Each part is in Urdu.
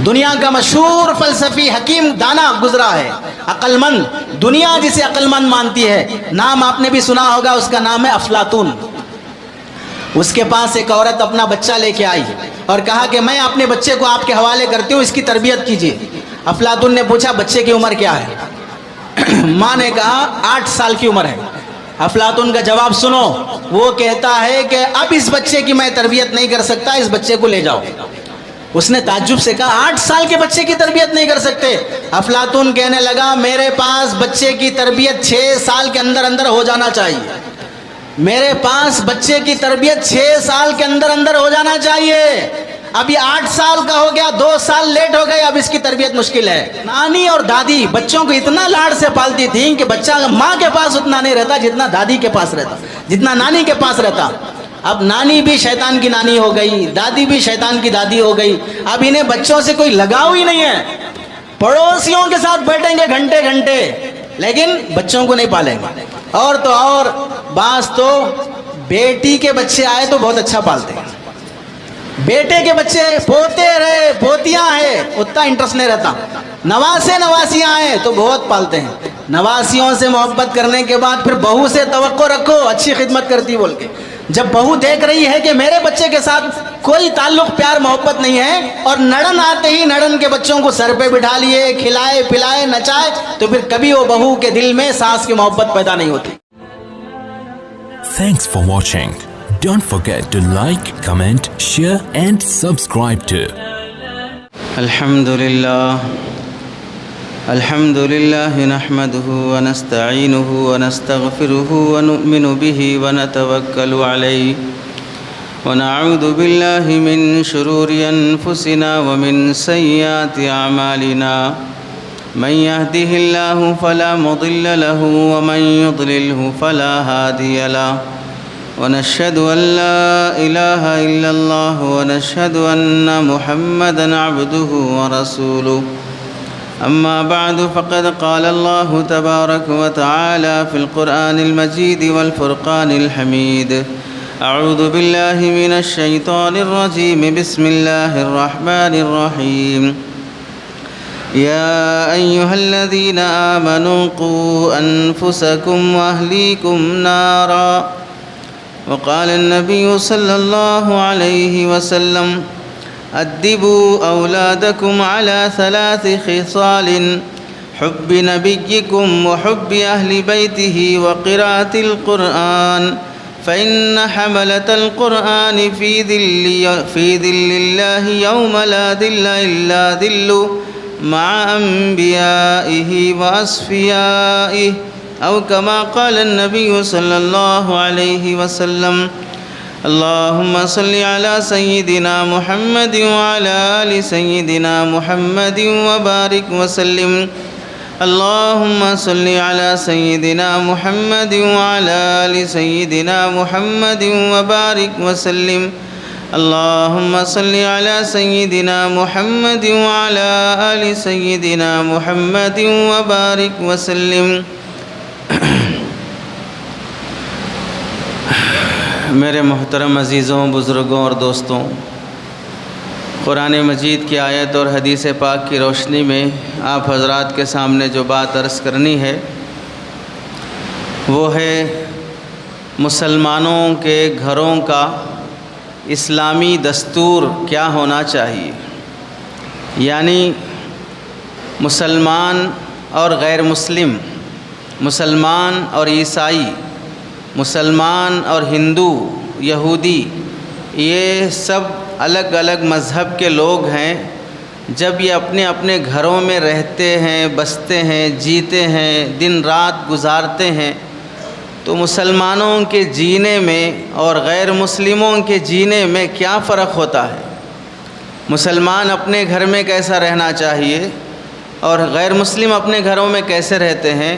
دنیا کا مشہور فلسفی حکیم دانا گزرا ہے، عقل مند، دنیا جسے عقل مند مانتی ہے، نام آپ نے بھی سنا ہوگا، اس کا نام ہے افلاطون۔ اس کے پاس ایک عورت اپنا بچہ لے کے آئی اور کہا کہ میں اپنے بچے کو آپ کے حوالے کرتی ہوں، اس کی تربیت کیجیے۔ افلاطون نے پوچھا بچے کی عمر کیا ہے؟ ماں نے کہا 8 سال کی عمر ہے۔ افلاطون کا جواب سنو، وہ کہتا ہے کہ اب اس بچے کی میں تربیت نہیں کر سکتا، اس بچے کو لے جاؤ۔ اس نے تعجب سے کہا 8 سال کے بچے کی تربیت نہیں کر سکتے؟ افلاطون کہنے لگا میرے پاس بچے کی تربیت 6 سال کے اندر اندر ہو جانا چاہیے، میرے پاس بچے کی تربیت 6 سال کے اندر اندر ہو جانا چاہیے۔ اب یہ 8 سال کا ہو گیا، 2 سال لیٹ ہو گئے، اب اس کی تربیت مشکل ہے۔ نانی اور دادی بچوں کو اتنا لاڈ سے پالتی تھیں کہ بچہ ماں کے پاس اتنا نہیں رہتا جتنا دادی کے پاس رہتا، جتنا نانی کے پاس رہتا۔ اب نانی بھی شیطان کی نانی ہو گئی، دادی بھی شیطان کی دادی ہو گئی، اب انہیں بچوں سے کوئی لگاؤ ہی نہیں ہے۔ پڑوسیوں کے ساتھ بیٹھیں گے گھنٹے گھنٹے، لیکن بچوں کو نہیں پالیں گے۔ اور تو اور بعض تو بیٹی کے بچے آئے تو بہت اچھا پالتے ہیں، بیٹے کے بچے پوتے رہے پوتیاں ہیں اتنا انٹرسٹ نہیں رہتا، نواسے نواسیاں آئے تو بہت پالتے ہیں۔ نواسیوں سے محبت کرنے کے بعد پھر بہو سے توقع رکھو اچھی خدمت کرتی بول کے۔ جب بہو دیکھ رہی ہے کہ میرے بچے کے ساتھ کوئی تعلق پیار محبت نہیں ہے اور نڑن آتے ہی نڑن کے بچوں کو سر پہ بٹھا لیے، کھلائے پلائے نچائے، تو پھر کبھی وہ بہو کے دل میں ساس کی محبت پیدا نہیں ہوتی۔ Thanks for watching. Don't forget to like, comment, share and subscribe to الحمد لله نحمده ونستعينه ونستغفره ونؤمن به ونتوكل عليه ونعوذ بالله من شرور أنفسنا ومن سيئات أعمالنا من يهده الله فلا مضل له ومن يضلله فلا هادي له ونشهد أن لا إله إلا الله ونشهد أن محمدًا عبده ورسوله أما بعد فقد قال الله تبارك وتعالى في القرآن المجيد والفرقان الحميد أعوذ بالله من الشيطان الرجيم بسم الله الرحمن الرحيم يا أيها الذين آمنوا قوا أنفسكم وأهليكم نارا وقال النبي صلى الله عليه وسلم أدبوا أولادكم على 3 خصال: حب نبيكم وحب أهل بيته وقراءة القرآن، فإن حملة القرآن في ذل الله يوم لا ذل إلا ذله مع أنبيائه وأصفيائه، أو كما قال النبي صلى الله عليه وسلم. اللهم صل على سيدنا محمد وعلى آل سيدنا محمد وبارك وسلم. اللهم صل على سيدنا محمد وعلى آل سيدنا محمد وبارك وسلم. اللهم صل على سيدنا محمد وعلى آل سيدنا محمد وبارك وسلم. میرے محترم عزیزوں، بزرگوں اور دوستوں، قرآن مجید کی آیت اور حدیث پاک کی روشنی میں آپ حضرات کے سامنے جو بات عرض کرنی ہے وہ ہے مسلمانوں کے گھروں کا اسلامی دستور کیا ہونا چاہیے، یعنی مسلمان اور غیر مسلم، مسلمان اور عیسائی، مسلمان اور ہندو، یہودی، یہ سب الگ الگ مذہب کے لوگ ہیں۔ جب یہ اپنے اپنے گھروں میں رہتے ہیں، بستے ہیں، جیتے ہیں، دن رات گزارتے ہیں، تو مسلمانوں کے جینے میں اور غیر مسلموں کے جینے میں کیا فرق ہوتا ہے؟ مسلمان اپنے گھر میں کیسا رہنا چاہیے اور غیر مسلم اپنے گھروں میں کیسے رہتے ہیں؟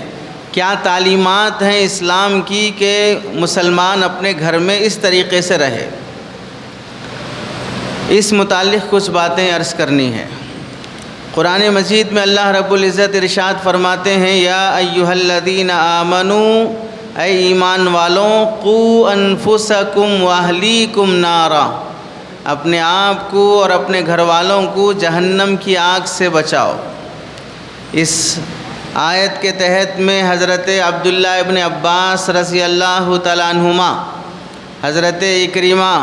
کیا تعلیمات ہیں اسلام کی کہ مسلمان اپنے گھر میں اس طریقے سے رہے؟ اس متعلق کچھ باتیں عرض کرنی ہیں۔ قرآن مجید میں اللہ رب العزت ارشاد فرماتے ہیں، یا ایھا الذین آمنوا، اے ایمان والوں، قوا انفسکم واہلیکم نارا، اپنے آپ کو اور اپنے گھر والوں کو جہنم کی آگ سے بچاؤ۔ اس آیت کے تحت میں حضرت عبداللہ ابن عباس رضی اللہ تعالیٰ عنہما، حضرت اکرمہ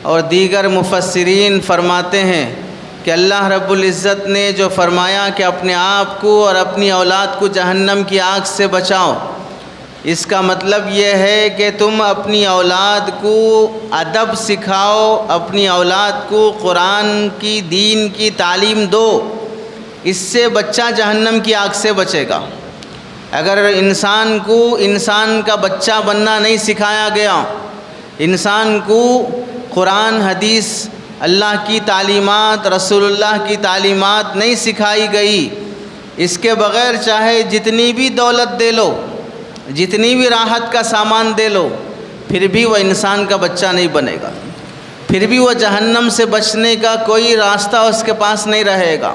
اور دیگر مفسرین فرماتے ہیں کہ اللہ رب العزت نے جو فرمایا کہ اپنے آپ کو اور اپنی اولاد کو جہنم کی آگ سے بچاؤ، اس کا مطلب یہ ہے کہ تم اپنی اولاد کو ادب سکھاؤ، اپنی اولاد کو قرآن کی دین کی تعلیم دو، اس سے بچہ جہنم کی آگ سے بچے گا۔ اگر انسان کو انسان کا بچہ بننا نہیں سکھایا گیا، انسان کو قرآن حدیث اللہ کی تعلیمات رسول اللہ کی تعلیمات نہیں سکھائی گئی، اس کے بغیر چاہے جتنی بھی دولت دے لو، جتنی بھی راحت کا سامان دے لو، پھر بھی وہ انسان کا بچہ نہیں بنے گا، پھر بھی وہ جہنم سے بچنے کا کوئی راستہ اس کے پاس نہیں رہے گا۔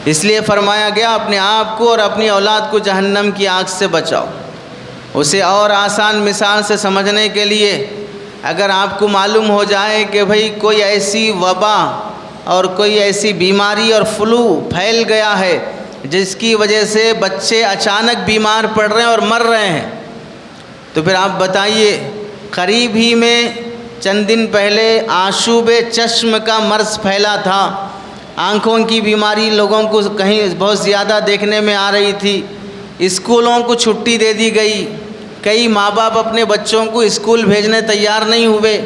اس لیے فرمایا گیا اپنے آپ کو اور اپنی اولاد کو جہنم کی آگ سے بچاؤ۔ اسے اور آسان مثال سے سمجھنے کے لیے، اگر آپ کو معلوم ہو جائے کہ بھئی کوئی ایسی وبا اور کوئی ایسی بیماری اور فلو پھیل گیا ہے جس کی وجہ سے بچے اچانک بیمار پڑ رہے ہیں اور مر رہے ہیں، تو پھر آپ بتائیے، قریب ہی میں چند دن پہلے آشوب چشم کا مرض پھیلا تھا، آنکھوں کی بیماری لوگوں کو کہیں بہت زیادہ دیکھنے میں آ رہی تھی، اسکولوں کو چھٹی دے دی گئی، کئی ماں باپ اپنے بچوں کو اسکول بھیجنے تیار نہیں ہوئے،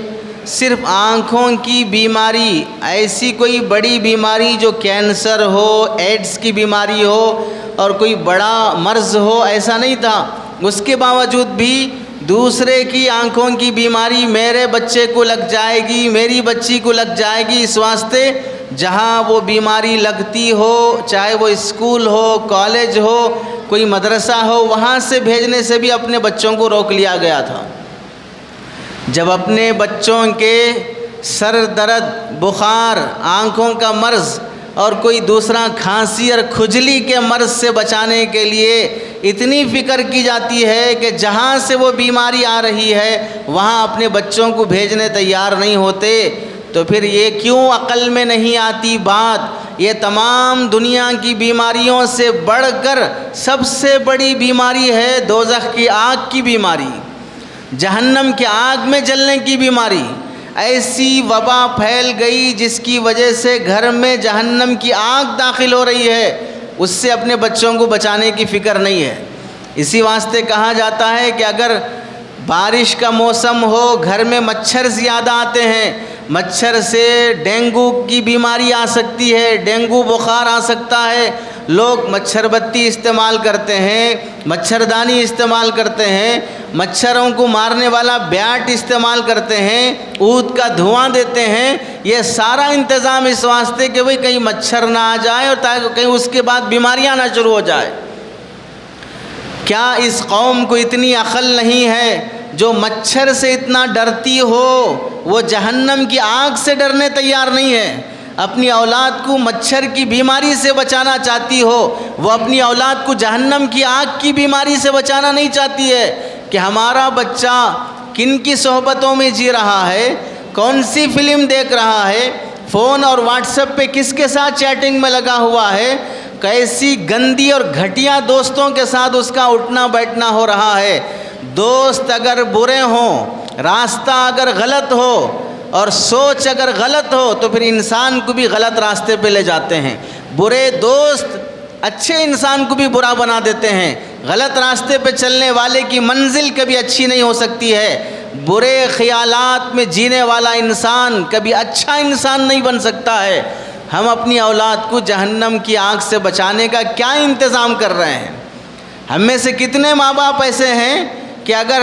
صرف آنکھوں کی بیماری، ایسی کوئی بڑی بیماری جو کینسر ہو، ایڈز کی بیماری ہو اور کوئی بڑا مرض ہو، ایسا نہیں تھا، اس کے باوجود بھی دوسرے کی آنکھوں کی بیماری میرے بچے کو لگ جائے گی، میری بچی کو لگ جائے گی، اس واسطے جہاں وہ بیماری لگتی ہو، چاہے وہ اسکول ہو، کالج ہو، کوئی مدرسہ ہو، وہاں سے بھیجنے سے بھی اپنے بچوں کو روک لیا گیا تھا۔ جب اپنے بچوں کے سر درد، بخار، آنکھوں کا مرض اور کوئی دوسرا کھانسی اور کھجلی کے مرض سے بچانے کے لیے اتنی فکر کی جاتی ہے کہ جہاں سے وہ بیماری آ رہی ہے وہاں اپنے بچوں کو بھیجنے تیار نہیں ہوتے، تو پھر یہ کیوں عقل میں نہیں آتی بات؟ یہ تمام دنیا کی بیماریوں سے بڑھ کر سب سے بڑی بیماری ہے دوزخ کی آگ کی بیماری، جہنم کی آگ میں جلنے کی بیماری۔ ایسی وبا پھیل گئی جس کی وجہ سے گھر میں جہنم کی آگ داخل ہو رہی ہے، اس سے اپنے بچوں کو بچانے کی فکر نہیں ہے۔ اسی واسطے کہا جاتا ہے کہ اگر بارش کا موسم ہو، گھر میں مچھر زیادہ آتے ہیں، مچھر سے ڈینگو کی بیماری آ سکتی ہے، ڈینگو بخار آ سکتا ہے، لوگ مچھر بتی استعمال کرتے ہیں، مچھردانی استعمال کرتے ہیں، مچھروں کو مارنے والا بیٹ استعمال کرتے ہیں، عود کا دھواں دیتے ہیں، یہ سارا انتظام اس واسطے کہ بھئی کہیں مچھر نہ آ جائے اور تاکہ کہیں اس کے بعد بیماریاں نہ شروع ہو جائے۔ کیا اس قوم کو اتنی عقل نہیں ہے جو مچھر سے اتنا ڈرتی ہو، وہ جہنم کی آگ سے ڈرنے تیار نہیں ہے؟ اپنی اولاد کو مچھر کی بیماری سے بچانا چاہتی ہو، وہ اپنی اولاد کو جہنم کی آگ کی بیماری سے بچانا نہیں چاہتی ہے کہ ہمارا بچہ کن کی صحبتوں میں جی رہا ہے، کون سی فلم دیکھ رہا ہے، فون اور واٹس ایپ پہ کس کے ساتھ چیٹنگ میں لگا ہوا ہے، کیسی گندی اور گھٹیا دوستوں کے ساتھ اس کا اٹھنا بیٹھنا ہو رہا ہے۔ دوست اگر برے ہوں، راستہ اگر غلط ہو اور سوچ اگر غلط ہو تو پھر انسان کو بھی غلط راستے پہ لے جاتے ہیں۔ برے دوست اچھے انسان کو بھی برا بنا دیتے ہیں۔ غلط راستے پہ چلنے والے کی منزل کبھی اچھی نہیں ہو سکتی ہے۔ برے خیالات میں جینے والا انسان کبھی اچھا انسان نہیں بن سکتا ہے۔ ہم اپنی اولاد کو جہنم کی آگ سے بچانے کا کیا انتظام کر رہے ہیں؟ ہم میں سے کتنے ماں باپ ایسے ہیں کہ اگر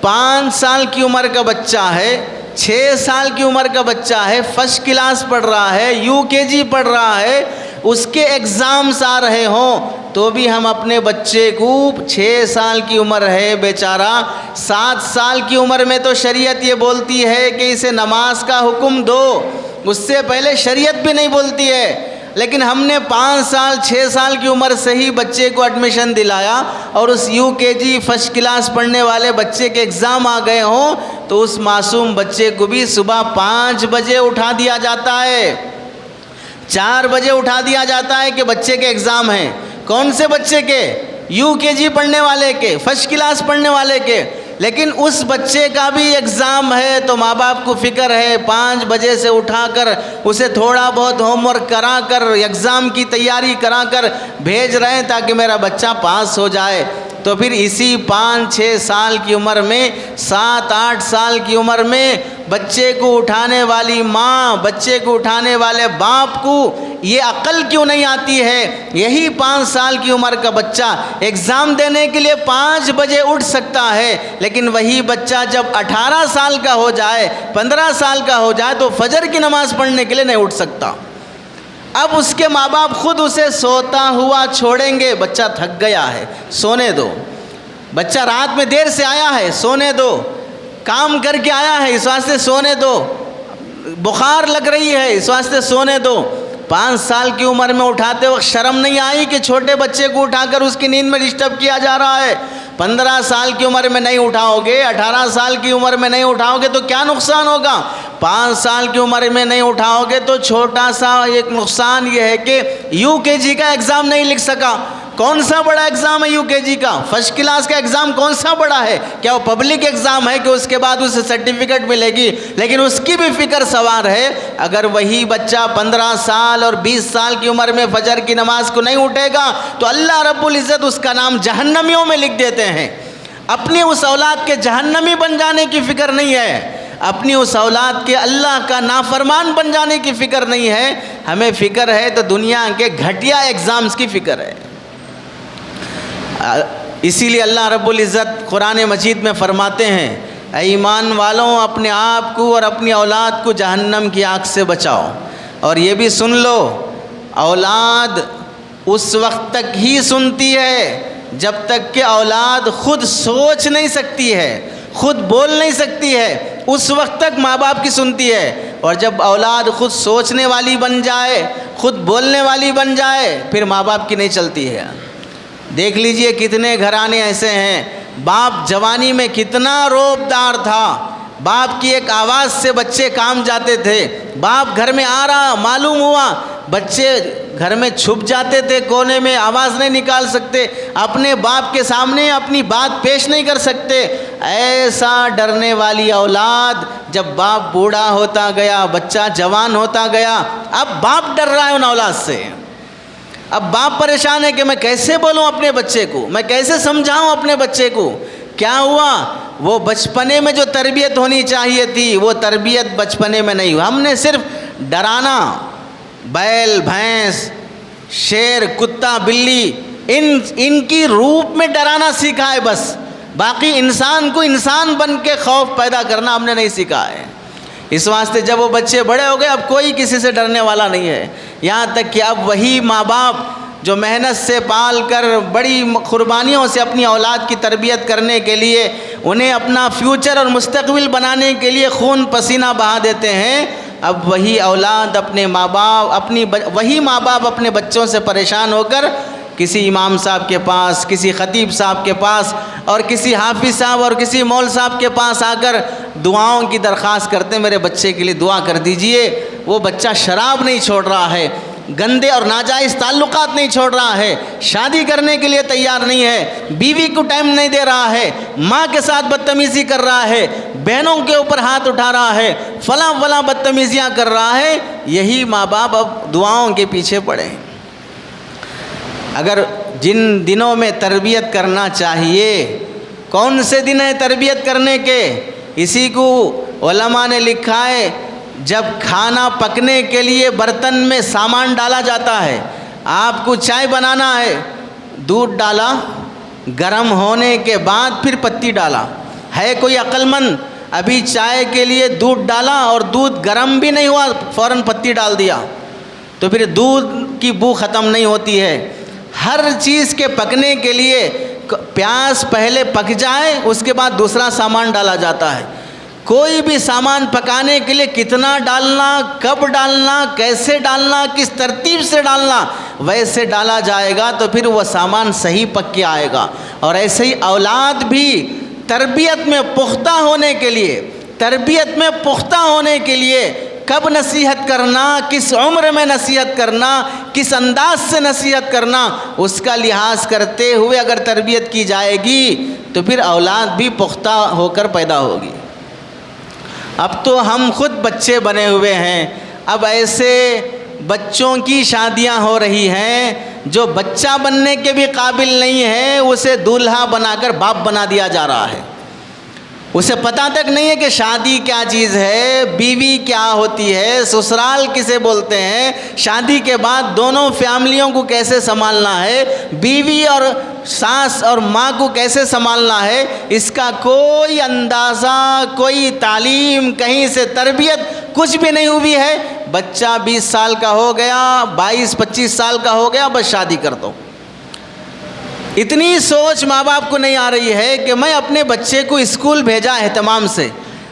5 سال کی عمر کا بچہ ہے، 6 سال کی عمر کا بچہ ہے، فرسٹ کلاس پڑھ رہا ہے، UKG پڑھ رہا ہے، اس کے ایگزامز آ رہے ہوں تو بھی ہم اپنے بچے کو 6 سال کی عمر ہے بیچارہ، 7 سال کی عمر میں تو شریعت یہ بولتی ہے کہ اسے نماز کا حکم دو، اس سے پہلے شریعت بھی نہیں بولتی ہے۔ لیکن ہم نے 5 سال 6 سال کی عمر سے ہی بچے کو ایڈمیشن دلایا اور اس UKG فرسٹ کلاس پڑھنے والے بچے کے ایگزام آ گئے ہوں تو اس معصوم بچے کو بھی صبح 5 بجے اٹھا دیا جاتا ہے، 4 بجے اٹھا دیا جاتا ہے کہ بچے کے ایگزام ہیں۔ کون سے بچے کے؟ UKG پڑھنے والے کے، فرسٹ کلاس پڑھنے والے کے۔ لیکن اس بچے کا بھی ایگزام ہے تو ماں باپ کو فکر ہے، 5 بجے سے اٹھا کر اسے تھوڑا بہت ہوم ورک کرا کر ایگزام کی تیاری کرا کر بھیج رہے ہیں تاکہ میرا بچہ پاس ہو جائے۔ تو پھر اسی 5-6 سال کی عمر میں، 7-8 سال کی عمر میں بچے کو اٹھانے والی ماں، بچے کو اٹھانے والے باپ کو یہ عقل کیوں نہیں آتی ہے؟ یہی 5 سال کی عمر کا بچہ ایگزام دینے کے لیے 5 بجے اٹھ سکتا ہے، لیکن وہی بچہ جب 18 سال کا ہو جائے، 15 سال کا ہو جائے تو فجر کی نماز پڑھنے کے لیے نہیں اٹھ سکتا۔ اب اس کے ماں باپ خود اسے سوتا ہوا چھوڑیں گے، بچہ تھک گیا ہے سونے دو، بچہ رات میں دیر سے آیا ہے سونے دو، کام کر کے آیا ہے اس واسطے سونے دو، بخار لگ رہی ہے اس واسطے سونے دو۔ 5 سال کی عمر میں اٹھاتے وقت شرم نہیں آئی کہ چھوٹے بچے کو اٹھا کر اس کی نیند میں ڈسٹرب کیا جا رہا ہے؟ 15 سال کی عمر میں نہیں اٹھاؤ گے، 18 سال کی عمر میں نہیں اٹھاؤ گے تو کیا نقصان ہوگا؟ 5 سال کی عمر میں نہیں اٹھاؤ گے تو چھوٹا سا ایک نقصان یہ ہے کہ UKG کا ایگزام نہیں لکھ سکا۔ کون سا بڑا ایگزام ہے UKG کا؟ فرسٹ کلاس کا ایگزام کون سا بڑا ہے؟ کیا وہ پبلک ایگزام ہے کہ اس کے بعد اسے سرٹیفکیٹ ملے گی؟ لیکن اس کی بھی فکر سوار ہے، اگر وہی بچہ 15 سال اور 20 سال کی عمر میں فجر کی نماز کو نہیں اٹھے گا تو اللہ رب العزت اس کا نام جہنمیوں میں لکھ دیتے ہیں۔ اپنی اس اولاد کے جہنمی بن جانے کی فکر نہیں ہے، اپنی اس اولاد کے اللہ کا نافرمان بن جانے کی فکر نہیں ہے، ہمیں فکر ہے تو دنیا کے گھٹیا ایگزامز کی فکر ہے۔ اسی لیے اللہ رب العزت قرآن مجید میں فرماتے ہیں، اے ایمان والوں اپنے آپ کو اور اپنی اولاد کو جہنم کی آگ سے بچاؤ۔ اور یہ بھی سن لو، اولاد اس وقت تک ہی سنتی ہے جب تک کہ اولاد خود سوچ نہیں سکتی ہے، خود بول نہیں سکتی ہے، اس وقت تک ماں باپ کی سنتی ہے۔ اور جب اولاد خود سوچنے والی بن جائے، خود بولنے والی بن جائے، پھر ماں باپ کی نہیں چلتی ہے۔ دیکھ لیجئے کتنے گھرانے ایسے ہیں، باپ جوانی میں کتنا روب دار تھا، باپ کی ایک آواز سے بچے کام جاتے تھے، باپ گھر میں آ رہا معلوم ہوا بچے گھر میں چھپ جاتے تھے کونے میں، آواز نہیں نکال سکتے، اپنے باپ کے سامنے اپنی بات پیش نہیں کر سکتے۔ ایسا ڈرنے والی اولاد جب باپ بوڑھا ہوتا گیا، بچہ جوان ہوتا گیا، اب باپ ڈر رہا ہے ان اولاد سے، اب باپ پریشان ہے کہ میں کیسے بولوں اپنے بچے کو، میں کیسے سمجھاؤں اپنے بچے کو۔ کیا ہوا؟ وہ بچپنے میں جو تربیت ہونی چاہیے تھی وہ تربیت بچپنے میں نہیں ہوا، ہم نے صرف ڈرانا، بیل بھینس شیر کتا بلی ان کی روپ میں ڈرانا سیکھا ہے بس، باقی انسان کو انسان بن کے خوف پیدا کرنا ہم نے نہیں سیکھا ہے۔ اس واسطے جب وہ بچے بڑے ہو گئے اب کوئی کسی سے ڈرنے والا نہیں ہے، یہاں تک کہ اب وہی ماں باپ جو محنت سے پال کر بڑی قربانیوں سے اپنی اولاد کی تربیت کرنے کے لیے، انہیں اپنا فیوچر اور مستقبل بنانے کے لیے خون پسینہ بہا دیتے ہیں، اب وہی اولاد وہی ماں باپ اپنے بچوں سے پریشان ہو کر کسی امام صاحب کے پاس، کسی خطیب صاحب کے پاس اور کسی حافظ صاحب اور کسی مول صاحب کے پاس آ کر دعاؤں کی درخواست کرتے ہیں، میرے بچے کے لیے دعا کر دیجئے، وہ بچہ شراب نہیں چھوڑ رہا ہے، گندے اور ناجائز تعلقات نہیں چھوڑ رہا ہے، شادی کرنے کے لیے تیار نہیں ہے، بیوی کو ٹائم نہیں دے رہا ہے، ماں کے ساتھ بدتمیزی کر رہا ہے، بہنوں کے اوپر ہاتھ اٹھا رہا ہے، فلاں بدتمیزیاں کر رہا ہے، یہی ماں باپ اب دعاؤں کے پیچھے پڑے۔ اگر جن دنوں میں تربیت کرنا چاہیے، کون سے دن ہیں تربیت کرنے کے؟ اسی کو علماء نے لکھا ہے، جب کھانا پکنے کے لیے برتن میں سامان ڈالا جاتا ہے، آپ کو چائے بنانا ہے، دودھ ڈالا، گرم ہونے کے بعد پھر پتی ڈالا، ہے کوئی عقل مند ابھی چائے کے لیے دودھ ڈالا اور دودھ گرم بھی نہیں ہوا فوراً پتی ڈال دیا؟ تو پھر دودھ کی بو ختم نہیں ہوتی ہے۔ ہر چیز کے پکنے کے لیے پیاز پہلے پک جائے اس کے بعد دوسرا سامان ڈالا جاتا ہے، کوئی بھی سامان پکانے کے لیے کتنا ڈالنا، کب ڈالنا، کیسے ڈالنا، کس ترتیب سے ڈالنا، ویسے ڈالا جائے گا تو پھر وہ سامان صحیح پک کے آئے گا۔ اور ایسے ہی اولاد بھی تربیت میں پختہ ہونے کے لیے کب نصیحت کرنا، کس عمر میں نصیحت کرنا، کس انداز سے نصیحت کرنا، اس کا لحاظ کرتے ہوئے اگر تربیت کی جائے گی تو پھر اولاد بھی پختہ ہو کر پیدا ہوگی۔ اب تو ہم خود بچے بنے ہوئے ہیں، اب ایسے بچوں کی شادیاں ہو رہی ہیں جو بچہ بننے کے بھی قابل نہیں ہے، اسے دولہا بنا کر باپ بنا دیا جا رہا ہے۔ اسے پتہ تک نہیں ہے کہ شادی کیا چیز ہے، بیوی کیا ہوتی ہے، سسرال کسے بولتے ہیں، شادی کے بعد دونوں فیملیوں کو کیسے سنبھالنا ہے، بیوی اور ساس اور ماں کو کیسے سنبھالنا ہے، اس کا کوئی اندازہ، کوئی تعلیم، کہیں سے تربیت کچھ بھی نہیں ہوئی ہے۔ بچہ 20 سال کا ہو گیا، 22-25 سال کا ہو گیا، بس شادی کر دو۔ اتنی سوچ ماں باپ کو نہیں آ رہی ہے کہ میں اپنے بچے کو اسکول بھیجا اہتمام سے،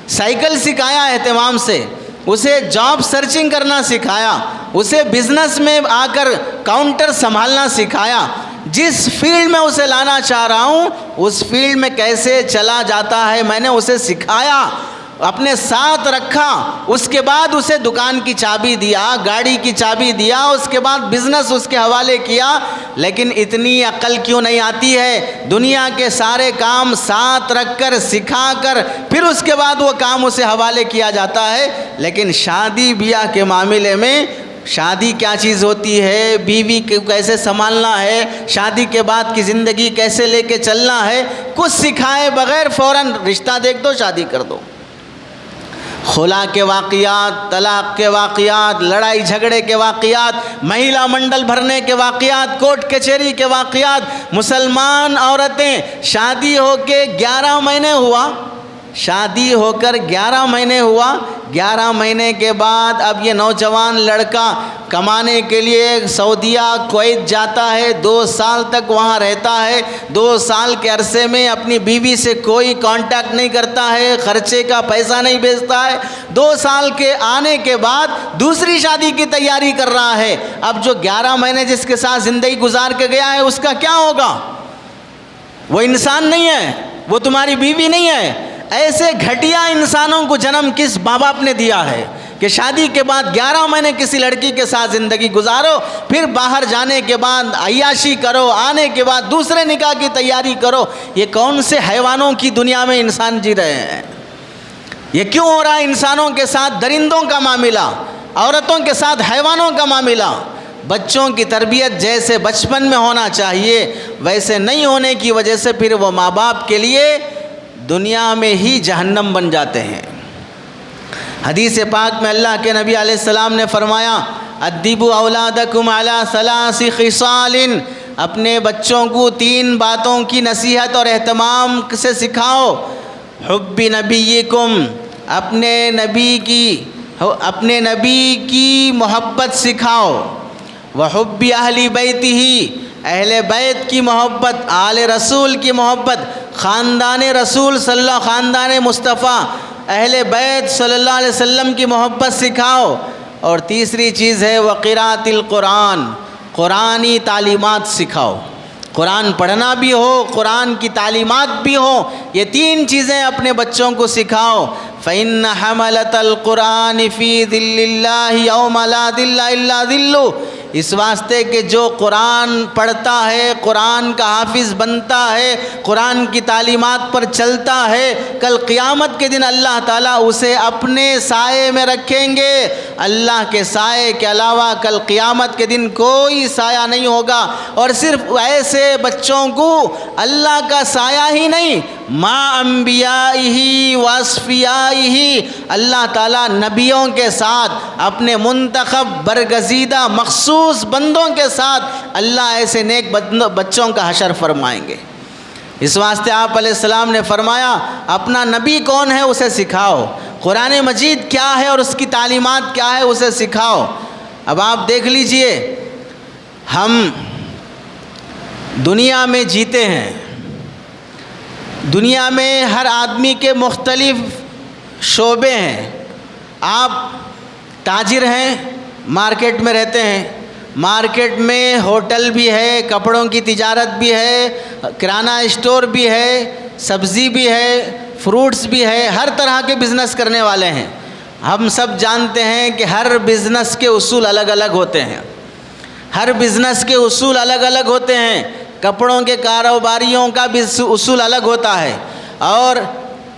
سائیکل سکھایا اہتمام سے، اسے جاب سرچنگ کرنا سکھایا، اسے بزنس میں آ کر کاؤنٹر سنبھالنا سکھایا، جس فیلڈ میں اسے لانا چاہ رہا ہوں اس فیلڈ میں کیسے چلا جاتا ہے میں نے اسے سکھایا، اپنے ساتھ رکھا، اس کے بعد اسے دکان کی چابی دیا، گاڑی کی چابی دیا، اس کے بعد بزنس اس کے حوالے کیا۔ لیکن اتنی عقل کیوں نہیں آتی ہے؟ دنیا کے سارے کام ساتھ رکھ کر، سکھا کر، پھر اس کے بعد وہ کام اسے حوالے کیا جاتا ہے۔ لیکن شادی بیاہ کے معاملے میں شادی کیا چیز ہوتی ہے، بیوی کو کیسے سنبھالنا ہے، شادی کے بعد کی زندگی کیسے لے کے چلنا ہے، کچھ سکھائے بغیر فوراً رشتہ دیکھ دو، شادی کر دو۔ خلا کے واقعات، طلاق کے واقعات، لڑائی جھگڑے کے واقعات، مہیلا منڈل بھرنے کے واقعات، کورٹ کچہری کے واقعات۔ مسلمان عورتیں شادی ہو کے 11 مہینے ہوا، شادی ہو کر 11 مہینے ہوا، 11 مہینے کے بعد اب یہ نوجوان لڑکا کمانے کے لیے سعودیہ، کویت جاتا ہے، 2 سال تک وہاں رہتا ہے، 2 سال کے عرصے میں اپنی بیوی سے کوئی کانٹیکٹ نہیں کرتا ہے، خرچے کا پیسہ نہیں بھیجتا ہے، 2 سال کے آنے کے بعد دوسری شادی کی تیاری کر رہا ہے۔ اب جو 11 مہینے جس کے ساتھ زندگی گزار کے گیا ہے اس کا کیا ہوگا؟ وہ انسان نہیں ہے، وہ تمہاری بیوی نہیں ہے۔ ایسے گھٹیا انسانوں کو جنم کس ماں باپ نے دیا ہے کہ شادی کے بعد 11 مہینے کسی لڑکی کے ساتھ زندگی گزارو، پھر باہر جانے کے بعد عیاشی کرو، آنے کے بعد دوسرے نکاح کی تیاری کرو۔ یہ کون سے حیوانوں کی دنیا میں انسان جی رہے ہیں؟ یہ کیوں ہو رہا ہے انسانوں کے ساتھ درندوں کا معاملہ، عورتوں کے ساتھ حیوانوں کا معاملہ؟ بچوں کی تربیت جیسے بچپن میں ہونا چاہیے ویسے نہیں ہونے کی وجہ سے پھر وہ ماں باپ کے لیے دنیا میں ہی جہنم بن جاتے ہیں۔ حدیث پاک میں اللہ کے نبی علیہ السلام نے فرمایا، ادبوا اولادکم علی 3 خصال، اپنے بچوں کو 3 باتوں کی نصیحت اور اہتمام سے سکھاؤ۔ حب نبیکم، اپنے نبی کی محبت سکھاؤ، وحب اہل بیتہ، اہل بیت کی محبت، آل رسول کی محبت، خاندان رسول صلی اللہ، خاندان مصطفیٰ، اہل بیت صلی اللہ علیہ وسلم کی محبت سکھاؤ۔ اور تیسری چیز ہے وقراءۃ القرآن، قرآنی تعلیمات سکھاؤ، قرآن پڑھنا بھی ہو، قرآن کی تعلیمات بھی ہو، یہ 3 چیزیں اپنے بچوں کو سکھاؤ۔ فإن حملة القرآن في ظل الله يوم لا ظل إلا ظله، اس واسطے کہ جو قرآن پڑھتا ہے، قرآن کا حافظ بنتا ہے، قرآن کی تعلیمات پر چلتا ہے، کل قیامت کے دن اللہ تعالیٰ اسے اپنے سائے میں رکھیں گے۔ اللہ کے سائے کے علاوہ کل قیامت کے دن کوئی سایہ نہیں ہوگا۔ اور صرف ایسے بچوں کو اللہ کا سایہ ہی نہیں، ماں انبیائہ و اصفیائہ، اللہ تعالیٰ نبیوں کے ساتھ، اپنے منتخب برگزیدہ مخصوص بندوں کے ساتھ اللہ ایسے نیک بچوں کا حشر فرمائیں گے۔ اس واسطے آپ علیہ السلام نے فرمایا اپنا نبی کون ہے اسے سکھاؤ، قرآن مجید کیا ہے اور اس کی تعلیمات کیا ہے اسے سکھاؤ۔ اب آپ دیکھ لیجئے، ہم دنیا میں جیتے ہیں، دنیا میں ہر آدمی کے مختلف شعبے ہیں. آپ تاجر ہیں, مارکیٹ میں رہتے ہیں, مارکیٹ میں ہوٹل بھی ہے, کپڑوں کی تجارت بھی ہے, کرانہ اسٹور بھی ہے, سبزی بھی ہے, فروٹس بھی ہے, ہر طرح کے بزنس کرنے والے ہیں. ہم سب جانتے ہیں کہ ہر بزنس کے اصول الگ الگ ہوتے ہیں. ہر بزنس کے اصول الگ الگ ہوتے ہیں. کپڑوں کے کاروباریوں کا بھی اصول الگ ہوتا ہے, اور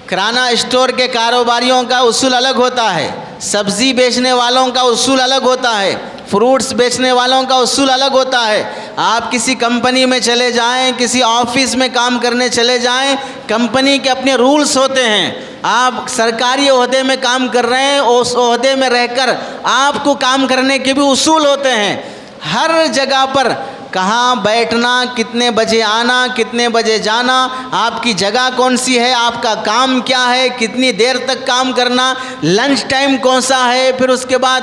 کرانہ اسٹور کے کاروباریوں کا اصول الگ ہوتا ہے, سبزی بیچنے والوں کا اصول الگ ہوتا ہے, فروٹس بیچنے والوں کا اصول الگ ہوتا ہے. آپ کسی کمپنی میں چلے جائیں, کسی آفس میں کام کرنے چلے جائیں, کمپنی کے اپنے رولز ہوتے ہیں. آپ سرکاری عہدے میں کام کر رہے ہیں, اس عہدے میں رہ کر آپ کو کام کرنے کے بھی اصول ہوتے ہیں. ہر جگہ پر کہاں بیٹھنا, کتنے بجے آنا, کتنے بجے جانا, آپ کی جگہ کون سی ہے, آپ کا کام کیا ہے, کتنی دیر تک کام کرنا, لنچ ٹائم کون سا ہے, پھر اس کے بعد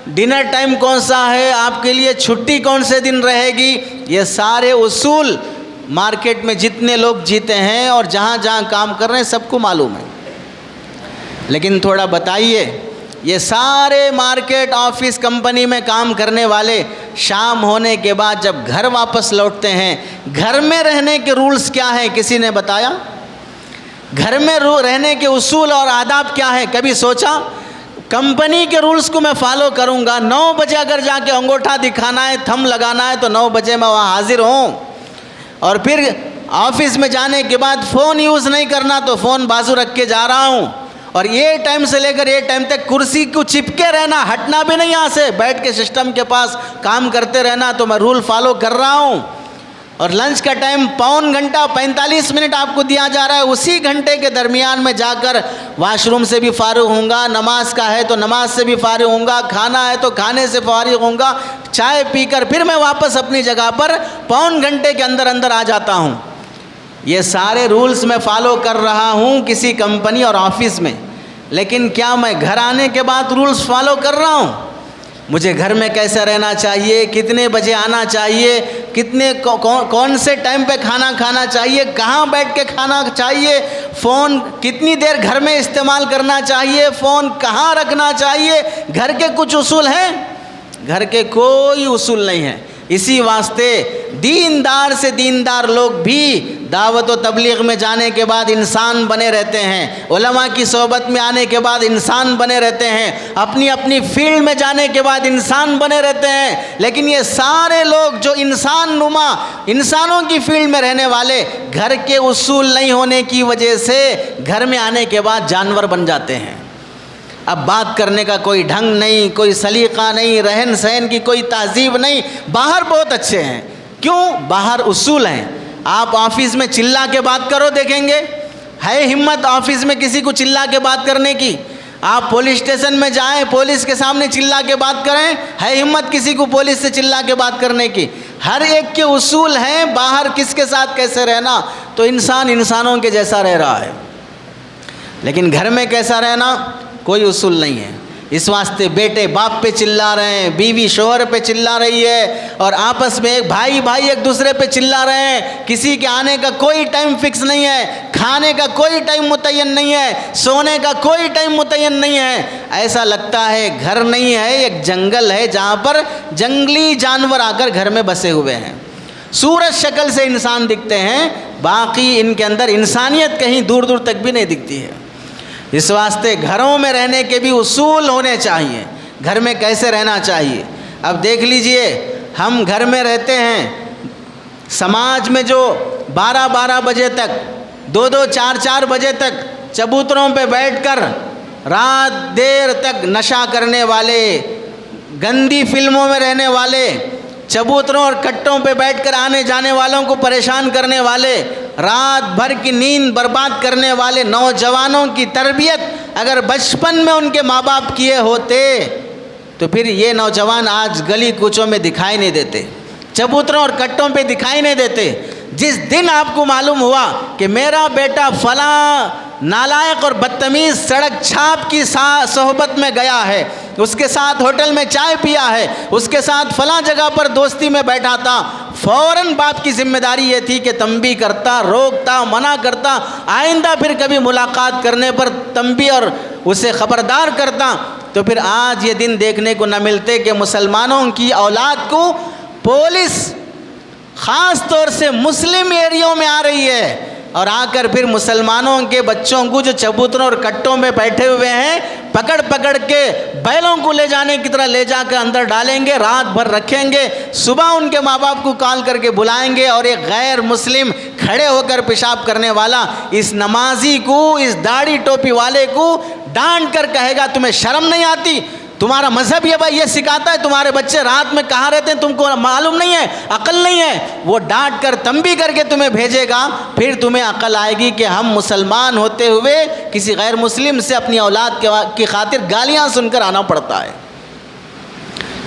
ڈنر ٹائم کون سا ہے, آپ کے لیے چھٹی کون سے دن رہے گی, یہ سارے اصول مارکیٹ میں جتنے لوگ جیتے ہیں اور جہاں جہاں کام کر رہے ہیں سب کو معلوم ہے. لیکن تھوڑا بتائیے, یہ سارے مارکیٹ, آفس, کمپنی میں کام کرنے والے شام ہونے کے بعد جب گھر واپس لوٹتے ہیں, گھر میں رہنے کے رولز کیا ہیں, کسی نے بتایا؟ گھر میں رہنے کے اصول اور آداب کیا ہیں, کبھی سوچا؟ کمپنی کے رولز کو میں فالو کروں گا, 9 بجے اگر جا کے انگوٹھا دکھانا ہے, تھم لگانا ہے, تو 9 بجے میں وہاں حاضر ہوں. اور پھر آفس میں جانے کے بعد فون یوز نہیں کرنا, تو فون بازو رکھ کے جا رہا ہوں. اور یہ ٹائم سے لے کر یہ ٹائم تک کرسی کو چپکے رہنا, ہٹنا بھی نہیں, یہاں سے بیٹھ کے سسٹم کے پاس کام کرتے رہنا, تو میں رول فالو کر رہا ہوں. اور لنچ کا ٹائم 1.25 گھنٹہ 45 منٹ آپ کو دیا جا رہا ہے, اسی گھنٹے کے درمیان میں جا کر واش روم سے بھی فارغ ہوں گا, نماز کا ہے تو نماز سے بھی فارغ ہوں گا, کھانا ہے تو کھانے سے فارغ ہوں گا, چائے پی کر پھر میں واپس اپنی جگہ پر 1.25 گھنٹے کے اندر اندر آ جاتا ہوں. یہ سارے رولز میں فالو کر رہا ہوں کسی کمپنی اور آفس میں. لیکن کیا میں گھر آنے کے بعد رولز فالو کر رہا ہوں؟ مجھے گھر میں کیسے رہنا چاہیے, کتنے بجے آنا چاہیے, کون سے ٹائم پہ کھانا کھانا چاہیے, کہاں بیٹھ کے کھانا چاہیے, فون کتنی دیر گھر میں استعمال کرنا چاہیے, فون کہاں رکھنا چاہیے, گھر کے کچھ اصول ہیں؟ گھر کے کوئی اصول نہیں ہیں. اسی واسطے دیندار سے دیندار لوگ بھی دعوت و تبلیغ میں جانے کے بعد انسان بنے رہتے ہیں, علماء کی صحبت میں آنے کے بعد انسان بنے رہتے ہیں, اپنی اپنی فیلڈ میں جانے کے بعد انسان بنے رہتے ہیں. لیکن یہ سارے لوگ جو انسان نما, انسانوں کی فیلڈ میں رہنے والے, گھر کے اصول نہیں ہونے کی وجہ سے گھر میں آنے کے بعد جانور بن جاتے ہیں. اب بات کرنے کا کوئی ڈھنگ نہیں, کوئی سلیقہ نہیں, رہن سہن کی کوئی تہذیب نہیں. باہر بہت اچھے ہیں, کیوں؟ باہر اصول ہیں. آپ آفس میں چلا کے بات کرو, دیکھیں گے ہے ہمت آفس میں کسی کو چلا کے بات کرنے کی؟ آپ پولیس اسٹیشن میں جائیں, پولیس کے سامنے چلا کے بات کریں, ہے ہمت کسی کو پولیس سے چلا کے بات کرنے کی؟ ہر ایک کے اصول ہیں. باہر کس کے ساتھ کیسے رہنا, تو انسان انسانوں کے جیسا رہ رہا ہے. لیکن گھر میں کیسا رہنا, کوئی اصول نہیں ہے. اس واسطے بیٹے باپ پہ چلا رہے ہیں, بیوی شوہر پہ چلا رہی ہے, اور آپس میں ایک بھائی ایک دوسرے پہ چلا رہے ہیں. کسی کے آنے کا کوئی ٹائم فکس نہیں ہے, کھانے کا کوئی ٹائم متعین نہیں ہے, سونے کا کوئی ٹائم متعین نہیں ہے. ایسا لگتا ہے گھر نہیں ہے, ایک جنگل ہے جہاں پر جنگلی جانور آ کر گھر میں بسے ہوئے ہیں. صورت شکل سے انسان دکھتے ہیں, باقی ان کے اندر انسانیت کہیں دور دور تک بھی نہیں دکھتی ہے. اس واسطے گھروں میں رہنے کے بھی اصول ہونے چاہیے, گھر میں کیسے رہنا چاہیے. اب دیکھ لیجئے, ہم گھر میں رہتے ہیں, سماج میں جو 12 بجے تک, 2 4 بجے تک چبوتروں پہ بیٹھ کر رات دیر تک نشہ کرنے والے, گندی فلموں میں رہنے والے, چبوتروں اور کٹوں پہ بیٹھ کر آنے جانے والوں کو پریشان کرنے والے, رات بھر کی نیند برباد کرنے والے نوجوانوں کی تربیت اگر بچپن میں ان کے ماں باپ کیے ہوتے تو پھر یہ نوجوان آج گلی کوچوں میں دکھائی نہیں دیتے, چبوتروں اور کٹوں پہ دکھائی نہیں دیتے. جس دن آپ کو معلوم ہوا کہ میرا بیٹا فلاں نالائق اور بدتمیز سڑک چھاپ کی صحبت میں گیا ہے, اس کے ساتھ ہوٹل میں چائے پیا ہے, اس کے ساتھ فلاں جگہ پر دوستی میں بیٹھا تھا, فوراً باپ کی ذمہ داری یہ تھی کہ تنبیہ کرتا, روکتا, منع کرتا, آئندہ پھر کبھی ملاقات کرنے پر تنبیہ اور اسے خبردار کرتا تو پھر آج یہ دن دیکھنے کو نہ ملتے کہ مسلمانوں کی اولاد کو پولیس خاص طور سے مسلم ایریوں میں آ رہی ہے اور آ کر پھر مسلمانوں کے بچوں کو جو چبوتروں اور کٹوں میں بیٹھے ہوئے ہیں پکڑ پکڑ کے بیلوں کو لے جانے کی طرح لے جا کر اندر ڈالیں گے، رات بھر رکھیں گے، صبح ان کے ماں باپ کو کال کر کے بلائیں گے اور ایک غیر مسلم کھڑے ہو کر پیشاب کرنے والا اس نمازی کو، اس داڑھی ٹوپی والے کو ڈانٹ کر کہے گا تمہیں شرم نہیں آتی؟ تمہارا مذہب یہ سکھاتا ہے تمہارے بچے رات میں کہاں رہتے ہیں تم کو معلوم نہیں ہے، عقل نہیں ہے؟ وہ ڈانٹ کر تنبیہ کر کے تمہیں بھیجے گا، پھر تمہیں عقل آئے گی کہ ہم مسلمان ہوتے ہوئے کسی غیر مسلم سے اپنی اولاد کی خاطر گالیاں سن کر آنا پڑتا ہے۔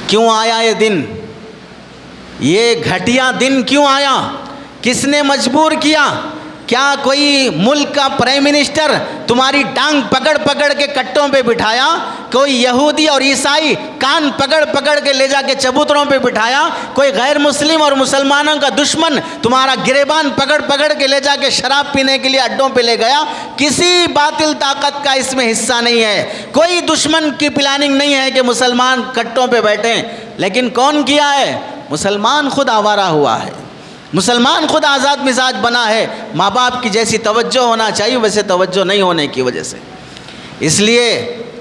کیوں آیا یہ دن؟ یہ گھٹیا دن کیوں آیا؟ کس نے مجبور کیا؟ کیا کوئی ملک کا پرائم منسٹر تمہاری ٹانگ پکڑ پکڑ کے کٹوں پہ بٹھایا؟ کوئی یہودی اور عیسائی کان پکڑ پکڑ کے لے جا کے چبوتروں پہ بٹھایا؟ کوئی غیر مسلم اور مسلمانوں کا دشمن تمہارا گریبان پکڑ پکڑ کے لے جا کے شراب پینے کے لیے اڈوں پہ لے گیا؟ کسی باطل طاقت کا اس میں حصہ نہیں ہے، کوئی دشمن کی پلاننگ نہیں ہے کہ مسلمان کٹوں پہ بیٹھیں، لیکن کون کیا ہے؟ مسلمان خود آوارہ ہوا ہے، مسلمان خود آزاد مزاج بنا ہے، ماں باپ کی جیسی توجہ ہونا چاہیے ویسے توجہ نہیں ہونے کی وجہ سے۔ اس لیے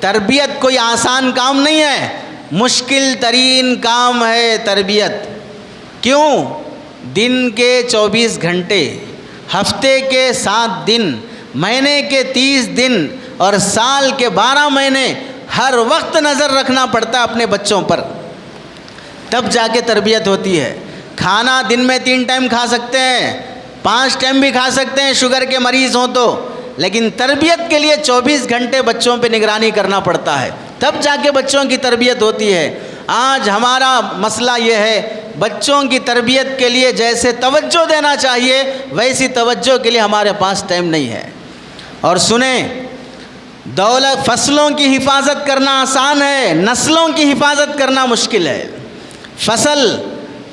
تربیت کوئی آسان کام نہیں ہے، مشکل ترین کام ہے تربیت۔ کیوں؟ دن کے 24 گھنٹے، ہفتے کے 7 دن، مہینے کے 30 دن اور سال کے 12 مہینے ہر وقت نظر رکھنا پڑتا ہے اپنے بچوں پر، تب جا کے تربیت ہوتی ہے۔ کھانا دن میں 3 ٹائم کھا سکتے ہیں، 5 ٹائم بھی کھا سکتے ہیں شوگر کے مریض ہوں تو، لیکن تربیت کے لیے 24 گھنٹے بچوں پہ نگرانی کرنا پڑتا ہے، تب جا کے بچوں کی تربیت ہوتی ہے۔ آج ہمارا مسئلہ یہ ہے، بچوں کی تربیت کے لیے جیسے توجہ دینا چاہیے ویسی توجہ کے لیے ہمارے پاس ٹائم نہیں ہے۔ اور سنیں، دولت فصلوں کی حفاظت کرنا آسان ہے، نسلوں کی حفاظت کرنا مشکل ہے۔ فصل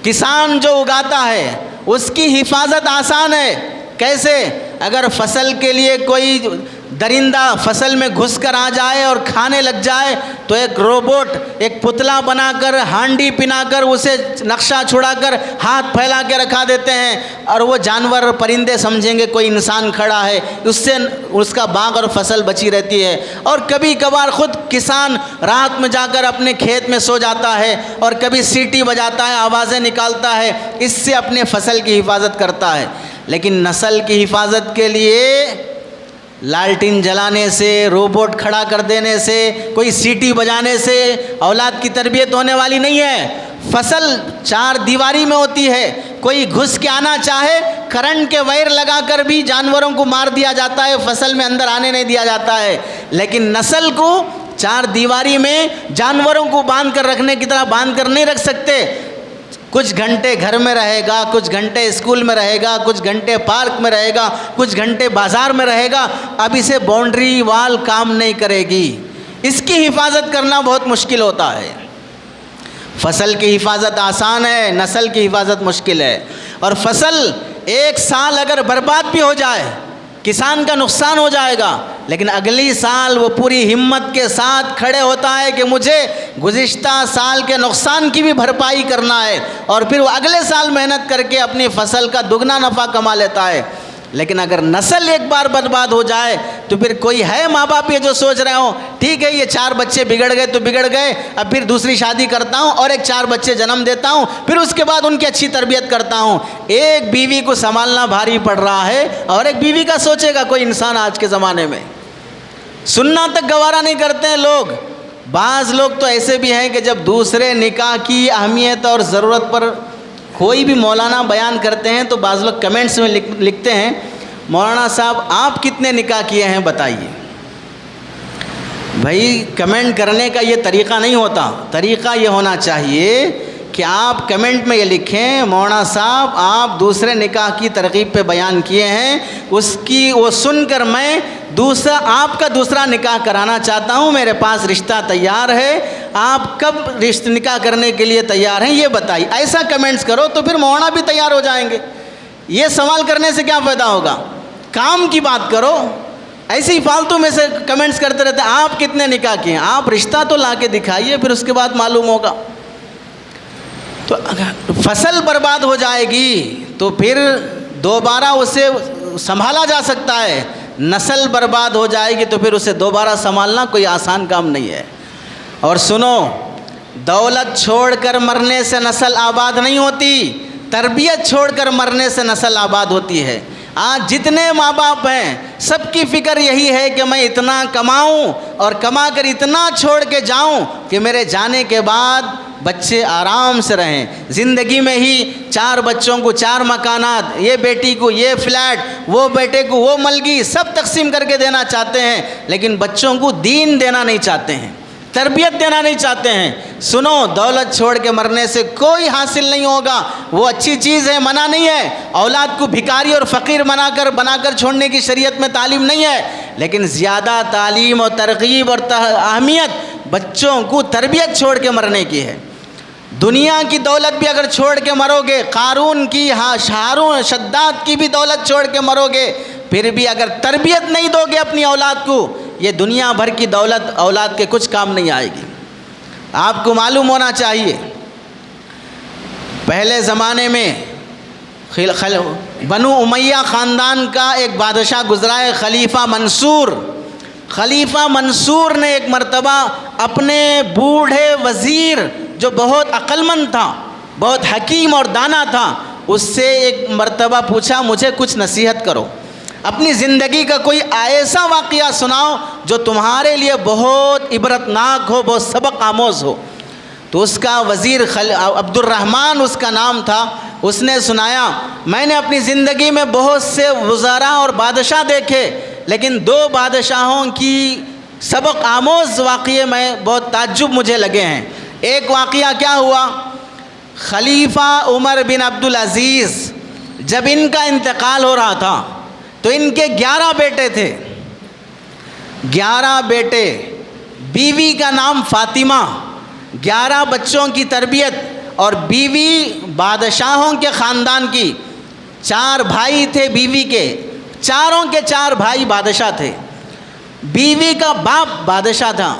کسان جو اگاتا ہے اس کی حفاظت آسان ہے، کیسے؟ اگر فصل کے لیے کوئی درندہ فصل میں گھس کر آ جائے اور کھانے لگ جائے تو ایک روبوٹ ایک پتلا بنا کر ہانڈی پنا کر اسے نقشہ چھڑا کر ہاتھ پھیلا کے رکھا دیتے ہیں اور وہ جانور پرندے سمجھیں گے کوئی انسان کھڑا ہے، اس سے اس کا باغ اور فصل بچی رہتی ہے۔ اور کبھی کبھار خود کسان رات میں جا کر اپنے کھیت میں سو جاتا ہے اور کبھی سیٹی بجاتا ہے، آوازیں نکالتا ہے، اس سے اپنے فصل کی حفاظت کرتا ہے۔ لیکن نسل کی حفاظت کے لیے لالٹین جلانے سے، روبوٹ کھڑا کر دینے سے، کوئی سیٹی بجانے سے اولاد کی تربیت ہونے والی نہیں ہے۔ فصل 4 دیواری میں ہوتی ہے، کوئی گھس کے آنا چاہے کرنٹ کے وائر لگا کر بھی جانوروں کو مار دیا جاتا ہے، فصل میں اندر آنے نہیں دیا جاتا ہے۔ لیکن نسل کو 4 دیواری میں جانوروں کو باندھ کر رکھنے کی طرح باندھ کر نہیں رکھ سکتے۔ کچھ گھنٹے گھر میں رہے گا، کچھ گھنٹے اسکول میں رہے گا، کچھ گھنٹے پارک میں رہے گا، کچھ گھنٹے بازار میں رہے گا، اب اسے باؤنڈری وال کام نہیں کرے گی، اس کی حفاظت کرنا بہت مشکل ہوتا ہے۔ فصل کی حفاظت آسان ہے، نسل کی حفاظت مشکل ہے۔ اور فصل 1 سال اگر برباد بھی ہو جائے کسان کا نقصان ہو جائے گا، لیکن اگلی سال وہ پوری ہمت کے ساتھ کھڑے ہوتا ہے کہ مجھے گزشتہ سال کے نقصان کی بھی بھرپائی کرنا ہے، اور پھر وہ اگلے سال محنت کر کے اپنی فصل کا دگنا نفع کما لیتا ہے۔ لیکن اگر نسل ایک بار برباد ہو جائے تو پھر کوئی ہے ماں باپ یہ جو سوچ رہے ہوں ٹھیک ہے یہ 4 بچے بگڑ گئے تو بگڑ گئے، اب پھر دوسری شادی کرتا ہوں اور ایک 4 بچے جنم دیتا ہوں، پھر اس کے بعد ان کی اچھی تربیت کرتا ہوں۔ ایک بیوی کو سنبھالنا بھاری پڑ رہا ہے اور ایک بیوی کا سوچے گا کوئی انسان آج کے زمانے میں؟ سننا تک گوارا نہیں کرتے ہیں لوگ۔ بعض لوگ تو ایسے بھی ہیں کہ جب دوسرے نکاح کی اہمیت اور ضرورت پر کوئی بھی مولانا بیان کرتے ہیں تو بعض لوگ کمنٹس میں لکھتے ہیں مولانا صاحب آپ کتنے نکاح کیے ہیں بتائیے۔ بھائی کمنٹ کرنے کا یہ طریقہ نہیں ہوتا، طریقہ یہ ہونا چاہیے کہ آپ کمنٹ میں یہ لکھیں مولانا صاحب آپ دوسرے نکاح کی ترغیب پہ بیان کیے ہیں، اس کی وہ سن کر میں آپ کا دوسرا نکاح کرانا چاہتا ہوں، میرے پاس رشتہ تیار ہے، آپ کب نکاح کرنے کے لیے تیار ہیں یہ بتائیے۔ ایسا کمنٹس کرو تو پھر مولانا بھی تیار ہو جائیں گے۔ یہ سوال کرنے سے کیا فائدہ ہوگا؟ کام کی بات کرو، ایسے ہی فالتو میں سے کمنٹس کرتے رہتے ہیں آپ کتنے نکاح کیے ہیں؟ آپ رشتہ تو لا کے دکھائیے، پھر اس کے بعد معلوم ہوگا۔ تو فصل برباد ہو جائے گی تو پھر دوبارہ اسے سنبھالا جا سکتا ہے، نسل برباد ہو جائے گی تو پھر اسے دوبارہ سنبھالنا کوئی آسان کام نہیں ہے۔ اور سنو، دولت چھوڑ کر مرنے سے نسل آباد نہیں ہوتی، تربیت چھوڑ کر مرنے سے نسل آباد ہوتی ہے۔ آج جتنے ماں باپ ہیں سب کی فکر یہی ہے کہ میں اتنا کماؤں اور کما کر اتنا چھوڑ کے جاؤں کہ میرے جانے کے بعد بچے آرام سے رہیں۔ زندگی میں ہی 4 بچوں کو 4 مکانات، یہ بیٹی کو یہ فلیٹ، وہ بیٹے کو وہ ملگی، سب تقسیم کر کے دینا چاہتے ہیں، لیکن بچوں کو دین دینا نہیں چاہتے ہیں، تربیت دینا نہیں چاہتے ہیں۔ سنو، دولت چھوڑ کے مرنے سے کوئی حاصل نہیں ہوگا، وہ اچھی چیز ہے، منع نہیں ہے، اولاد کو بھکاری اور فقیر بنا کر چھوڑنے کی شریعت میں تعلیم نہیں ہے، لیکن زیادہ تعلیم اور ترغیب اور اہمیت بچوں کو تربیت چھوڑ کے مرنے کی ہے۔ دنیا کی دولت بھی اگر چھوڑ کے مرو گے، قارون کی، ہارون شداد کی بھی دولت چھوڑ کے مرو گے، پھر بھی اگر تربیت نہیں دو گے اپنی اولاد کو، یہ دنیا بھر کی دولت اولاد کے کچھ کام نہیں آئے گی۔ آپ کو معلوم ہونا چاہیے، پہلے زمانے میں بنو امیہ خاندان کا ایک بادشاہ گزرا ہے، خلیفہ منصور۔ خلیفہ منصور نے ایک مرتبہ اپنے بوڑھے وزیر جو بہت عقل مند تھا، بہت حکیم اور دانا تھا، اس سے ایک مرتبہ پوچھا مجھے کچھ نصیحت کرو، اپنی زندگی کا کوئی ایسا واقعہ سناؤ جو تمہارے لیے بہت عبرتناک ہو، بہت سبق آموز ہو۔ تو اس کا وزیر عبد الرحمن اس کا نام تھا، اس نے سنایا میں نے اپنی زندگی میں بہت سے وزراء اور بادشاہ دیکھے، لیکن 2 بادشاہوں کی سبق آموز واقعے میں بہت تعجب مجھے لگے ہیں۔ ایک واقعہ کیا ہوا، خلیفہ عمر بن عبدالعزیز جب ان کا انتقال ہو رہا تھا تو ان کے 11 بیٹے تھے، 11 بیٹے، بیوی کا نام فاطمہ، 11 بچوں کی تربیت، اور بیوی بادشاہوں کے خاندان کی، 4 بھائی تھے بیوی کے، چاروں کے 4 بھائی بادشاہ تھے۔ بیوی کا باپ بادشاہ تھا،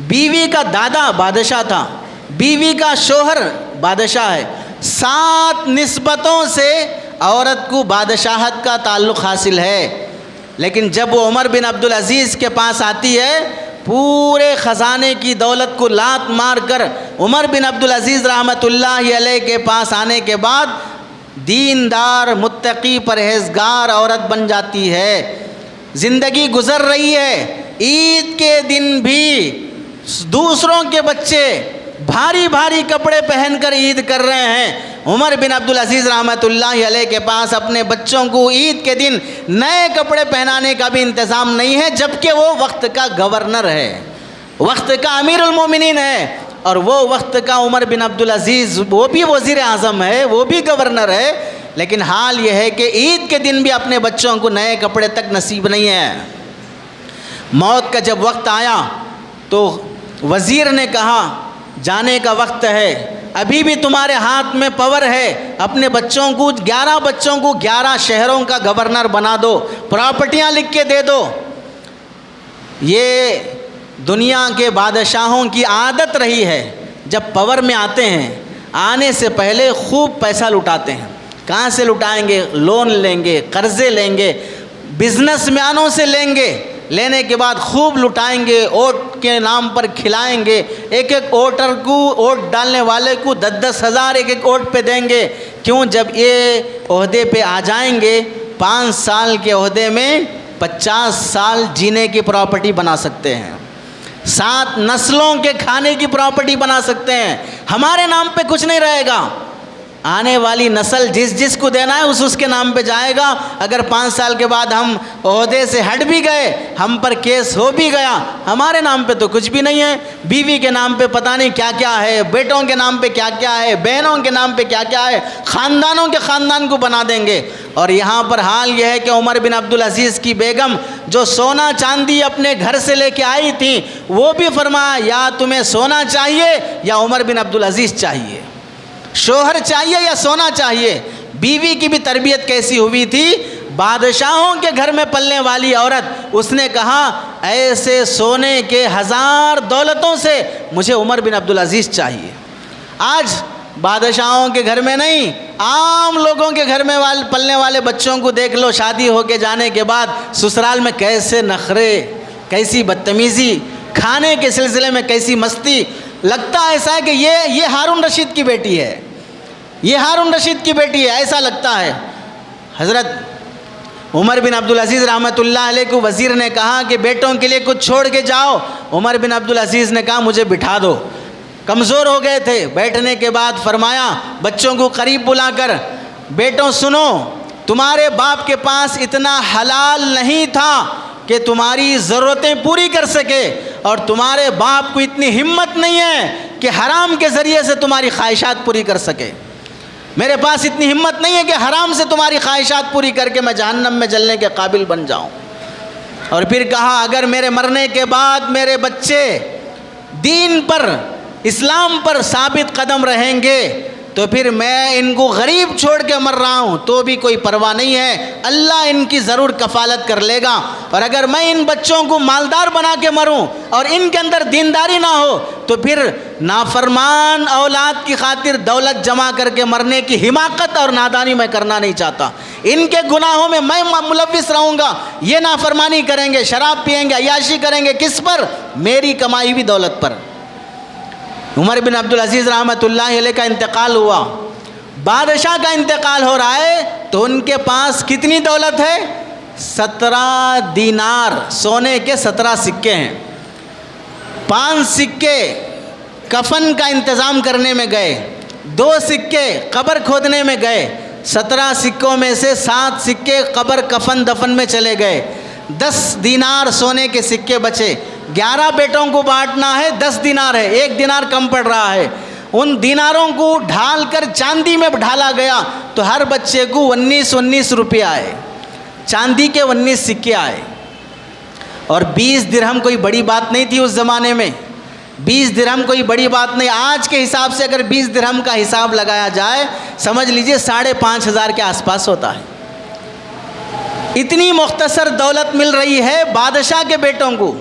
بیوی کا دادا بادشاہ تھا، بیوی کا شوہر بادشاہ ہے۔ 7 نسبتوں سے عورت کو بادشاہت کا تعلق حاصل ہے، لیکن جب وہ عمر بن عبدالعزیز کے پاس آتی ہے، پورے خزانے کی دولت کو لات مار کر عمر بن عبدالعزیز رحمۃ اللہ علیہ کے پاس آنے کے بعد دیندار، متقی، پرہیزگار عورت بن جاتی ہے۔ زندگی گزر رہی ہے، عید کے دن بھی دوسروں کے بچے بھاری بھاری کپڑے پہن کر عید کر رہے ہیں، عمر بن عبدالعزیز رحمۃ اللہ علیہ کے پاس اپنے بچوں کو عید کے دن نئے کپڑے پہنانے کا بھی انتظام نہیں ہے، جبکہ وہ وقت کا گورنر ہے، وقت کا امیر المومنین ہے، اور وہ وقت کا عمر بن عبدالعزیز وہ بھی وزیر اعظم ہے، وہ بھی گورنر ہے، لیکن حال یہ ہے کہ عید کے دن بھی اپنے بچوں کو نئے کپڑے تک نصیب نہیں ہے۔ موت کا جب وقت آیا تو وزیر نے کہا جانے کا وقت ہے، ابھی بھی تمہارے ہاتھ میں پاور ہے، اپنے بچوں کو 11 بچوں کو 11 شہروں کا گورنر بنا دو، پراپرٹیاں لکھ کے دے دو۔ یہ دنیا کے بادشاہوں کی عادت رہی ہے، جب پاور میں آتے ہیں آنے سے پہلے خوب پیسہ لٹاتے ہیں۔ کہاں سے لٹائیں گے؟ لون لیں گے، قرضے لیں گے، بزنس مینوں سے لیں گے، لینے کے بعد خوب لٹائیں گے، ووٹ کے نام پر کھلائیں گے، ایک ایک ووٹر کو، ووٹ ڈالنے والے کو 10-10 ہزار ایک ایک ووٹ پہ دیں گے۔ کیوں؟ جب یہ عہدے پہ آ جائیں گے 5 سال کے عہدے میں 50 سال جینے کی پراپرٹی بنا سکتے ہیں، 7 نسلوں کے کھانے کی پراپرٹی بنا سکتے ہیں، ہمارے نام پہ کچھ نہیں رہے گا۔ آنے والی نسل جس کو دینا ہے اس کے نام پہ جائے گا۔ اگر 5 سال کے بعد ہم عہدے سے ہٹ بھی گئے، ہم پر کیس ہو بھی گیا، ہمارے نام پہ تو کچھ بھی نہیں ہے، بیوی کے نام پہ پتہ نہیں کیا کیا ہے، بیٹوں کے نام پہ کیا کیا ہے، بہنوں کے نام پہ کیا کیا ہے، خاندانوں کے خاندان کو بنا دیں گے۔ اور یہاں پر حال یہ ہے کہ عمر بن عبدالعزیز کی بیگم جو سونا چاندی اپنے گھر سے لے کے آئی تھی، وہ بھی فرمایا یا تمہیں سونا چاہیے یا عمر بن عبدالعزیز چاہیے، شوہر چاہیے یا سونا چاہیے۔ بیوی کی بھی تربیت کیسی ہوئی تھی؟ بادشاہوں کے گھر میں پلنے والی عورت، اس نے کہا ایسے سونے کے 1000 دولتوں سے مجھے عمر بن عبدالعزیز چاہیے۔ آج بادشاہوں کے گھر میں نہیں، عام لوگوں کے گھر میں پلنے والے بچوں کو دیکھ لو، شادی ہو کے جانے کے بعد سسرال میں کیسے نخرے، کیسی بدتمیزی، کھانے کے سلسلے میں کیسی مستی۔ لگتا ایسا ہے کہ یہ ہارون رشید کی بیٹی ہے، یہ ہارون رشید کی بیٹی ہے، ایسا لگتا ہے۔ حضرت عمر بن عبدالعزیز رحمۃ اللہ علیہ کو وزیر نے کہا کہ بیٹوں کے لیے کچھ چھوڑ کے جاؤ۔ عمر بن عبدالعزیز نے کہا مجھے بٹھا دو، کمزور ہو گئے تھے۔ بیٹھنے کے بعد فرمایا بچوں کو قریب بلا کر، بیٹوں سنو، تمہارے باپ کے پاس اتنا حلال نہیں تھا کہ تمہاری ضرورتیں پوری کر سکے، اور تمہارے باپ کو اتنی ہمت نہیں ہے کہ حرام کے ذریعے سے تمہاری خواہشات پوری کر سکے۔ میرے پاس اتنی ہمت نہیں ہے کہ حرام سے تمہاری خواہشات پوری کر کے میں جہنم میں جلنے کے قابل بن جاؤں۔ اور پھر کہا اگر میرے مرنے کے بعد میرے بچے دین پر، اسلام پر ثابت قدم رہیں گے تو پھر میں ان کو غریب چھوڑ کے مر رہا ہوں تو بھی کوئی پرواہ نہیں ہے، اللہ ان کی ضرور کفالت کر لے گا۔ اور اگر میں ان بچوں کو مالدار بنا کے مروں اور ان کے اندر دینداری نہ ہو تو پھر نافرمان اولاد کی خاطر دولت جمع کر کے مرنے کی حماقت اور نادانی میں کرنا نہیں چاہتا۔ ان کے گناہوں میں میں ملوث رہوں گا، یہ نافرمانی کریں گے، شراب پئیں گے، عیاشی کریں گے، کس پر؟ میری کمائی ہوئی دولت پر۔ عمر بن عبدالعزیز رحمۃ اللہ علیہ کا انتقال ہوا، بادشاہ کا انتقال ہو رہا ہے تو ان کے پاس کتنی دولت ہے؟ 17 دینار، سونے کے 17 سکے ہیں۔ 5 سکے کفن کا انتظام کرنے میں گئے، 2 سکے قبر کھودنے میں گئے، 17 سکوں میں سے 7 سکے قبر کفن دفن میں چلے گئے، 10 دینار سونے کے سکے بچے۔ 11 بیٹوں کو بانٹنا ہے، 10 دینار ہے، 1 دینار کم پڑ رہا ہے۔ ان دیناروں کو ڈھال کر چاندی میں ڈھالا گیا تو ہر بچے کو 19 روپے آئے، چاندی کے 19 سکے آئے۔ اور 20 درہم کوئی بڑی بات نہیں تھی اس زمانے میں، 20 درہم کوئی بڑی بات نہیں۔ آج کے حساب سے اگر 20 درہم کا حساب لگایا جائے سمجھ لیجئے 5,500 کے آس پاس ہوتا ہے۔ اتنی مختصر دولت مل رہی ہے بادشاہ کے بیٹوں کو،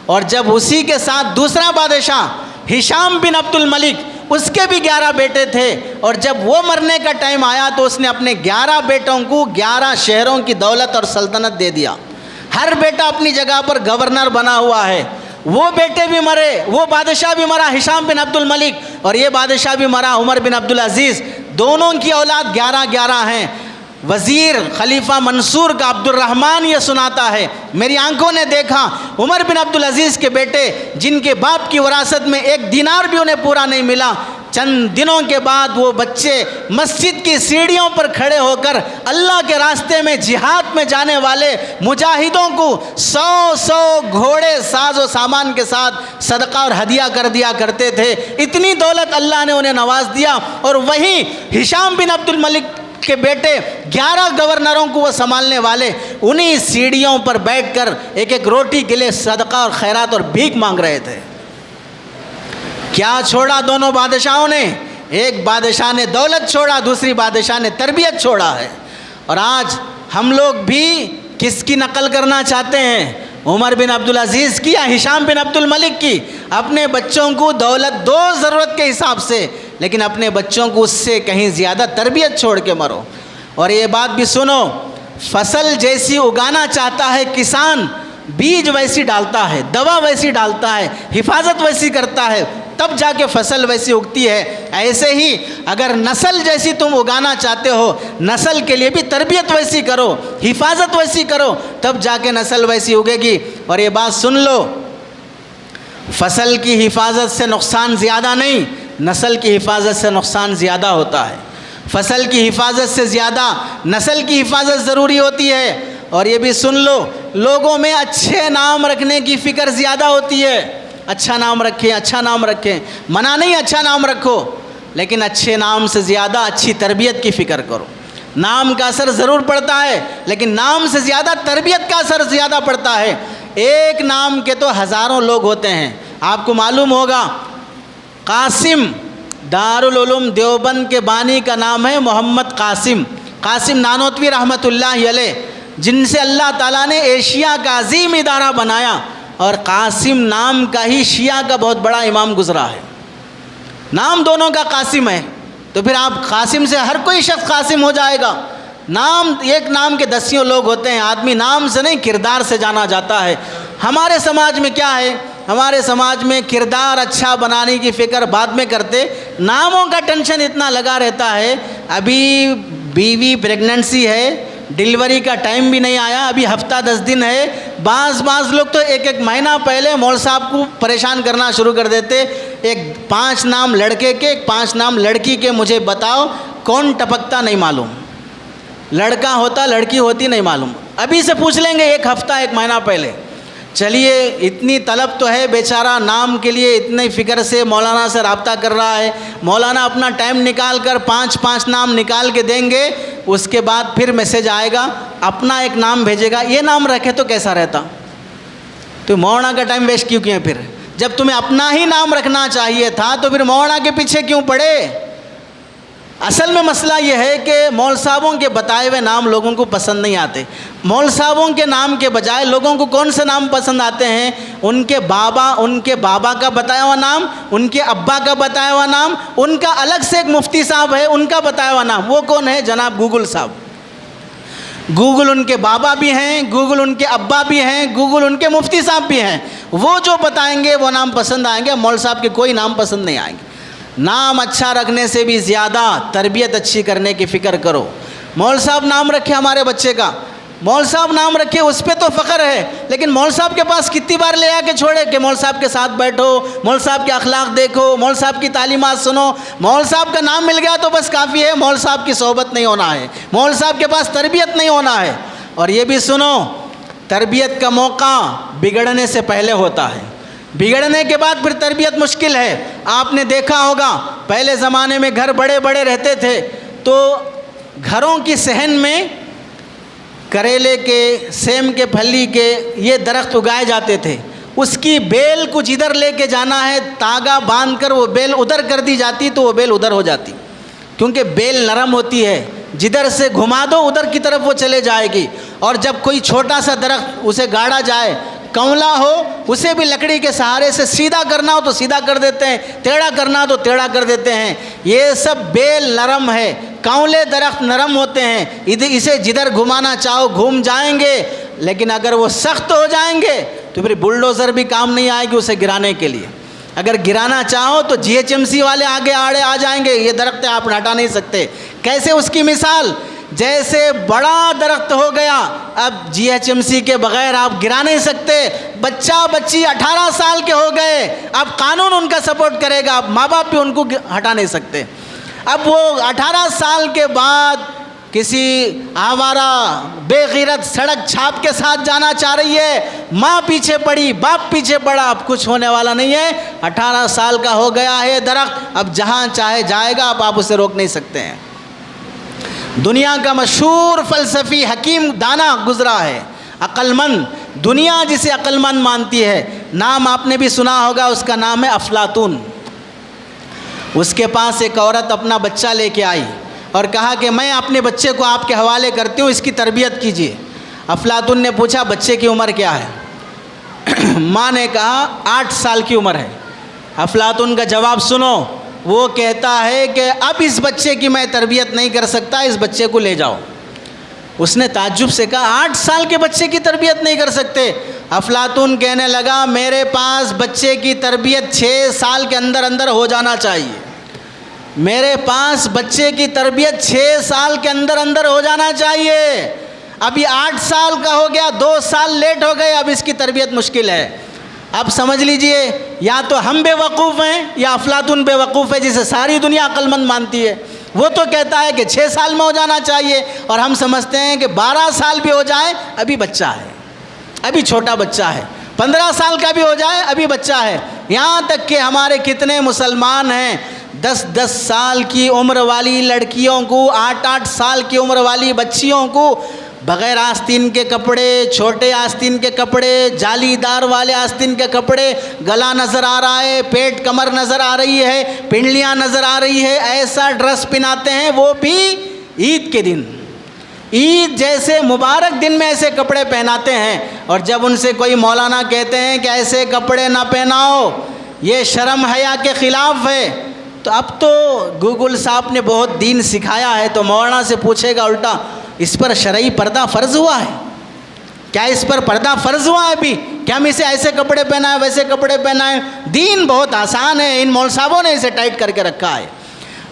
اور جب اسی کے ساتھ دوسرا بادشاہ ہشام بن عبد الملک، اس کے بھی 11 بیٹے تھے، اور جب وہ مرنے کا ٹائم آیا تو اس نے اپنے 11 بیٹوں کو 11 شہروں کی دولت اور سلطنت دے دیا۔ ہر بیٹا اپنی جگہ پر گورنر بنا ہوا ہے۔ وہ بیٹے بھی مرے، وہ بادشاہ بھی مرا ہشام بن عبد الملک، اور یہ بادشاہ بھی مرا عمر بن عبدالعزیز۔ دونوں کی اولاد 11 ہیں۔ وزیر خلیفہ منصور کا عبد الرحمن یہ سناتا ہے میری آنکھوں نے دیکھا عمر بن عبدالعزیز کے بیٹے جن کے باپ کی وراثت میں 1 دینار بھی انہیں پورا نہیں ملا، چند دنوں کے بعد وہ بچے مسجد کی سیڑھیوں پر کھڑے ہو کر اللہ کے راستے میں جہاد میں جانے والے مجاہدوں کو 100 گھوڑے ساز و سامان کے ساتھ صدقہ اور ہدیہ کر دیا کرتے تھے۔ اتنی دولت اللہ نے انہیں نواز دیا۔ اور وہیں ہشام بن عبد الملک کے بیٹے 11 گورنروں کو وہ سنبھالنے والے انہی سیڑھیوں پر بیٹھ کر ایک روٹی کے لیے صدقہ اور خیرات اور بھیک مانگ رہے تھے۔ کیا چھوڑا دونوں بادشاہوں نے؟ ایک بادشاہ نے دولت چھوڑا، دوسری بادشاہ نے تربیت چھوڑا ہے۔ اور آج ہم لوگ بھی کس کی نقل کرنا چاہتے ہیں؟ عمر بن عبدالعزیز کی یا ہشام بن عبد الملک کی؟ اپنے بچوں کو دولت دو ضرورت کے حساب سے، لیکن اپنے بچوں کو اس سے کہیں زیادہ تربیت چھوڑ کے مرو۔ اور یہ بات بھی سنو، فصل جیسی اگانا چاہتا ہے کسان، بیج ویسی ڈالتا ہے، دوا ویسی ڈالتا ہے، حفاظت ویسی کرتا ہے، تب جا کے فصل ویسی اگتی ہے۔ ایسے ہی اگر نسل جیسی تم اگانا چاہتے ہو، نسل کے لیے بھی تربیت ویسی کرو، حفاظت ویسی کرو، تب جا کے نسل ویسی اگے گی۔ اور یہ بات سن لو، فصل کی حفاظت سے نقصان زیادہ نہیں، نسل کی حفاظت سے نقصان زیادہ ہوتا ہے۔ فصل کی حفاظت سے زیادہ نسل کی حفاظت ضروری ہوتی ہے۔ اور یہ بھی سن لو، لوگوں میں اچھے نام رکھنے کی فکر زیادہ ہوتی ہے، اچھا نام رکھیں، اچھا نام رکھیں، منع نہیں اچھا نام رکھو، لیکن اچھے نام سے زیادہ اچھی تربیت کی فکر کرو۔ نام کا اثر ضرور پڑتا ہے، لیکن نام سے زیادہ تربیت کا اثر زیادہ پڑتا ہے۔ ایک نام کے تو ہزاروں لوگ ہوتے ہیں۔ آپ کو معلوم ہوگا قاسم، دارالعلوم دیوبند کے بانی کا نام ہے محمد قاسم۔ قاسم نانوتوی رحمۃ اللہ علیہ، جن سے اللہ تعالیٰ نے ایشیا کا عظیم ادارہ بنایا، اور قاسم نام کا ہی شیعہ کا بہت بڑا امام گزرا ہے، نام دونوں کا قاسم ہے، تو پھر آپ قاسم سے ہر کوئی شخص قاسم ہو جائے گا؟ نام ایک نام کے دسیوں لوگ ہوتے ہیں، آدمی نام سے نہیں کردار سے جانا جاتا ہے۔ ہمارے سماج میں کیا ہے، ہمارے سماج میں کردار اچھا بنانے کی فکر بعد میں کرتے، ناموں کا ٹینشن اتنا لگا رہتا ہے۔ ابھی بیوی پریگننسی ہے، ڈیلیوری کا ٹائم بھی نہیں آیا، ابھی ہفتہ 10 دن ہے، بعض لوگ تو ایک مہینہ پہلے مول صاحب کو پریشان کرنا شروع کر دیتے، 5 نام لڑکے کے 5 نام لڑکی کے مجھے بتاؤ، کون ٹپکتا نہیں معلوم، لڑکا ہوتا لڑکی ہوتی نہیں معلوم، ابھی سے پوچھ لیں گے 1 ہفتہ 1 مہینہ پہلے۔ چلیے اتنی طلب تو ہے، بیچارہ نام کے لیے اتنی فکر سے مولانا سے رابطہ کر رہا ہے، مولانا اپنا ٹائم نکال کر 5 نام نکال کے دیں گے، اس کے بعد پھر میسیج آئے گا، اپنا ایک نام بھیجے گا، یہ نام رکھے تو کیسا رہتا؟ تو مولانا کا ٹائم ویسٹ کیوں کیا؟ پھر جب تمہیں اپنا ہی نام رکھنا چاہیے تھا تو پھر مولانا کے پیچھے کیوں پڑے؟ اصل میں مسئلہ یہ ہے کہ مول صاحبوں کے بتائے ہوئے نام لوگوں کو پسند نہیں آتے۔ مول صاحبوں کے نام کے بجائے لوگوں کو کون سے نام پسند آتے ہیں؟ ان کے بابا کا بتایا ہوا نام، ان کے ابا کا بتایا ہوا نام، ان کا الگ سے ایک مفتی صاحب ہے ان کا بتایا ہوا نام، وہ کون ہے؟ جناب گوگل صاحب۔ گوگل ان کے بابا بھی ہیں، گوگل ان کے ابا بھی ہیں، گوگل ان کے مفتی صاحب بھی ہیں، وہ جو بتائیں گے وہ نام پسند آئیں گے، مول صاحب کے کوئی نام پسند نہیں آئیں گے۔ نام اچھا رکھنے سے بھی زیادہ تربیت اچھی کرنے کی فکر کرو۔ مول صاحب نام رکھے ہمارے بچے کا، مول صاحب نام رکھے، اس پہ تو فخر ہے، لیکن مول صاحب کے پاس کتنی بار لے آ کے چھوڑے کہ مول صاحب کے ساتھ بیٹھو، مول صاحب کے اخلاق دیکھو، مول صاحب کی تعلیمات سنو۔ مول صاحب کا نام مل گیا تو بس کافی ہے، مول صاحب کی صحبت نہیں ہونا ہے، مول صاحب کے پاس تربیت نہیں ہونا ہے۔ اور یہ بھی سنو، تربیت کا موقع بگڑنے سے پہلے ہوتا ہے، بگڑنے کے بعد پھر تربیت مشکل ہے۔ آپ نے دیکھا ہوگا پہلے زمانے میں گھر بڑے بڑے رہتے تھے تو گھروں کی صحن میں کریلے کے، سیم کے، پھلی کے یہ درخت اگائے جاتے تھے، اس کی بیل کچھ ادھر لے کے جانا ہے، تاگا باندھ کر وہ بیل ادھر کر دی جاتی تو وہ بیل ادھر ہو جاتی، کیونکہ بیل نرم ہوتی ہے، جدھر سے گھما دو ادھر کی طرف وہ چلے جائے گی۔ اور جب کوئی چھوٹا سا درخت اسے گاڑا جائے، کونلا ہو، اسے بھی لکڑی کے سہارے سے سیدھا کرنا ہو تو سیدھا کر دیتے ہیں، ٹیڑھا کرنا ہو تو ٹیڑھا کر دیتے ہیں۔ یہ سب بیل نرم ہے، کونلے درخت نرم ہوتے ہیں، اسے جدھر گھمانا چاہو گھوم جائیں گے، لیکن اگر وہ سخت ہو جائیں گے تو پھر بلڈوزر بھی کام نہیں آئے گی اسے گرانے کے لیے۔ اگر گرانا چاہو تو GHMC والے آگے آڑے آ جائیں گے، یہ درخت آپ ہٹا نہیں سکتے۔ کیسے؟ اس کی مثال جیسے بڑا درخت ہو گیا، اب GHMC کے بغیر آپ گرا نہیں سکتے۔ بچہ بچی 18 سال کے ہو گئے، اب قانون ان کا سپورٹ کرے گا، اب ماں باپ بھی ان کو ہٹا نہیں سکتے۔ اب وہ 18 سال کے بعد کسی آوارہ بے غیرت سڑک چھاپ کے ساتھ جانا چاہ رہی ہے، ماں پیچھے پڑی، باپ پیچھے پڑا، اب کچھ ہونے والا نہیں ہے۔ 18 سال کا ہو گیا ہے درخت، اب جہاں چاہے جائے گا، اب آپ اسے روک نہیں سکتے ہیں۔ دنیا کا مشہور فلسفی حکیم دانا گزرا ہے، عقل مند، دنیا جسے عقل مند مانتی ہے، نام آپ نے بھی سنا ہوگا، اس کا نام ہے افلاطون۔ اس کے پاس ایک عورت اپنا بچہ لے کے آئی اور کہا کہ میں اپنے بچے کو آپ کے حوالے کرتی ہوں، اس کی تربیت کیجیے۔ افلاطون نے پوچھا بچے کی عمر کیا ہے؟ ماں نے کہا 8 سال کی عمر ہے۔ افلاطون کا جواب سنو، وہ کہتا ہے کہ اب اس بچے کی میں تربیت نہیں کر سکتا، اس بچے کو لے جاؤ۔ اس نے تعجب سے کہا 8 سال کے بچے کی تربیت نہیں کر سکتے؟ افلاطون کہنے لگا میرے پاس بچے کی تربیت 6 سال کے اندر اندر ہو جانا چاہیے، میرے پاس بچے کی تربیت 6 سال کے اندر اندر ہو جانا چاہیے۔ اب یہ 8 سال کا ہو گیا، 2 سال لیٹ ہو گئے، اب اس کی تربیت مشکل ہے۔ اب سمجھ لیجئے، یا تو ہم بے وقوف ہیں یا افلاطون بے وقوف ہے، جسے ساری دنیا عقل مند مانتی ہے۔ وہ تو کہتا ہے کہ 6 سال میں ہو جانا چاہیے، اور ہم سمجھتے ہیں کہ 12 سال بھی ہو جائے ابھی بچہ ہے، ابھی چھوٹا بچہ ہے، 15 سال کا بھی ہو جائے ابھی بچہ ہے۔ یہاں تک کہ ہمارے کتنے مسلمان ہیں 10 سال کی عمر والی لڑکیوں کو، 8 سال کی عمر والی بچیوں کو بغیر آستین کے کپڑے، چھوٹے آستین کے کپڑے، جالی دار والے آستین کے کپڑے، گلا نظر آ رہا ہے، پیٹ کمر نظر آ رہی ہے، پنڈلیاں نظر آ رہی ہے، ایسا ڈریس پہناتے ہیں، وہ بھی عید کے دن۔ عید جیسے مبارک دن میں ایسے کپڑے پہناتے ہیں، اور جب ان سے کوئی مولانا کہتے ہیں کہ ایسے کپڑے نہ پہناؤ، یہ شرم حیا کے خلاف ہے، تو اب تو گوگل صاحب نے بہت دین سکھایا ہے، تو مولانا سے پوچھے گا الٹا اس پر شرعی پردہ فرض ہوا ہے؟ کیا اس پر پردہ فرض ہوا ہے ابھی کہ ہم اسے ایسے کپڑے پہنائیں ویسے کپڑے پہنائیں؟ دین بہت آسان ہے، ان مول صاحبوں نے اسے ٹائٹ کر کے رکھا ہے۔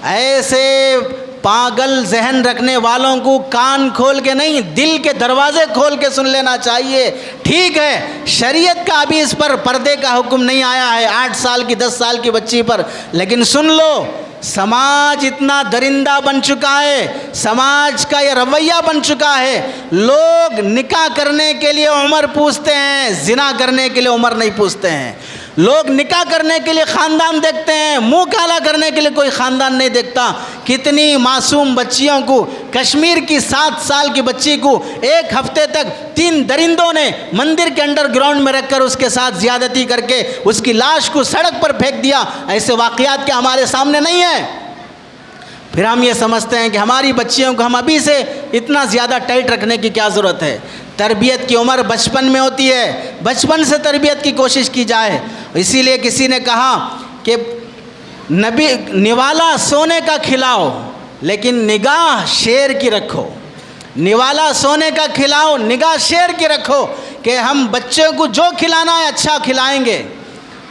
ایسے پاگل ذہن رکھنے والوں کو کان کھول کے نہیں، دل کے دروازے کھول کے سن لینا چاہیے۔ ٹھیک ہے، شریعت کا ابھی اس پر پردے کا حکم نہیں آیا ہے 8 سال کی 10 سال کی بچی پر، لیکن سن لو، سماج اتنا درندہ بن چکا ہے، سماج کا یہ رویہ بن چکا ہے، لوگ نکاح کرنے کے لیے عمر پوچھتے ہیں، زنا کرنے کے لیے عمر نہیں پوچھتے ہیں۔ لوگ نکاح کرنے کے لیے خاندان دیکھتے ہیں، منہ کالا کرنے کے لیے کوئی خاندان نہیں دیکھتا۔ کتنی معصوم بچیوں کو، کشمیر کی 7 سال کی بچی کو 1 ہفتے تک 3 درندوں نے مندر کے انڈر گراؤنڈ میں رکھ کر اس کے ساتھ زیادتی کر کے اس کی لاش کو سڑک پر پھینک دیا۔ ایسے واقعات کیا ہمارے سامنے نہیں ہیں؟ پھر ہم یہ سمجھتے ہیں کہ ہماری بچیوں کو ہم ابھی سے اتنا زیادہ ٹائٹ رکھنے کی کیا ضرورت ہے؟ تربیت کی عمر بچپن میں ہوتی ہے، بچپن سے تربیت کی کوشش کی جائے۔ اسی لیے کسی نے کہا کہ نوالا سونے کا کھلاؤ لیکن نگاہ شیر کی رکھو، نوالا سونے کا کھلاؤ نگاہ شیر کی رکھو، کہ ہم بچوں کو جو کھلانا ہے اچھا کھلائیں گے،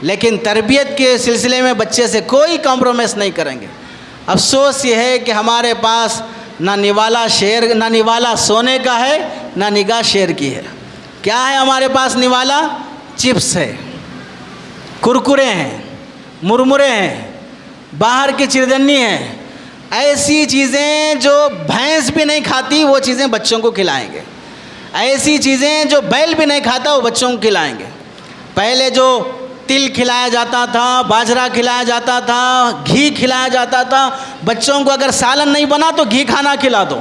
لیکن تربیت کے سلسلے میں بچے سے کوئی کمپرومائز نہیں کریں گے۔ افسوس یہ ہے کہ ہمارے پاس نہ نوالا سونے کا ہے نہ نگاہ شیر کی ہے۔ کیا ہے ہمارے پاس نوالا؟ چپس ہے، کرکرے ہیں، مرمرے ہیں، باہر کی چردنی ہے، ایسی چیزیں جو بھینس بھی نہیں کھاتی وہ چیزیں بچوں کو کھلائیں گے، ایسی چیزیں جو بیل بھی نہیں کھاتا وہ بچوں کو کھلائیں گے۔ پہلے جو تل کھلایا جاتا تھا، باجرہ کھلایا جاتا تھا، گھی کھلایا جاتا تھا، بچوں کو اگر سالن نہیں بنا تو گھی کھانا کھلا دو،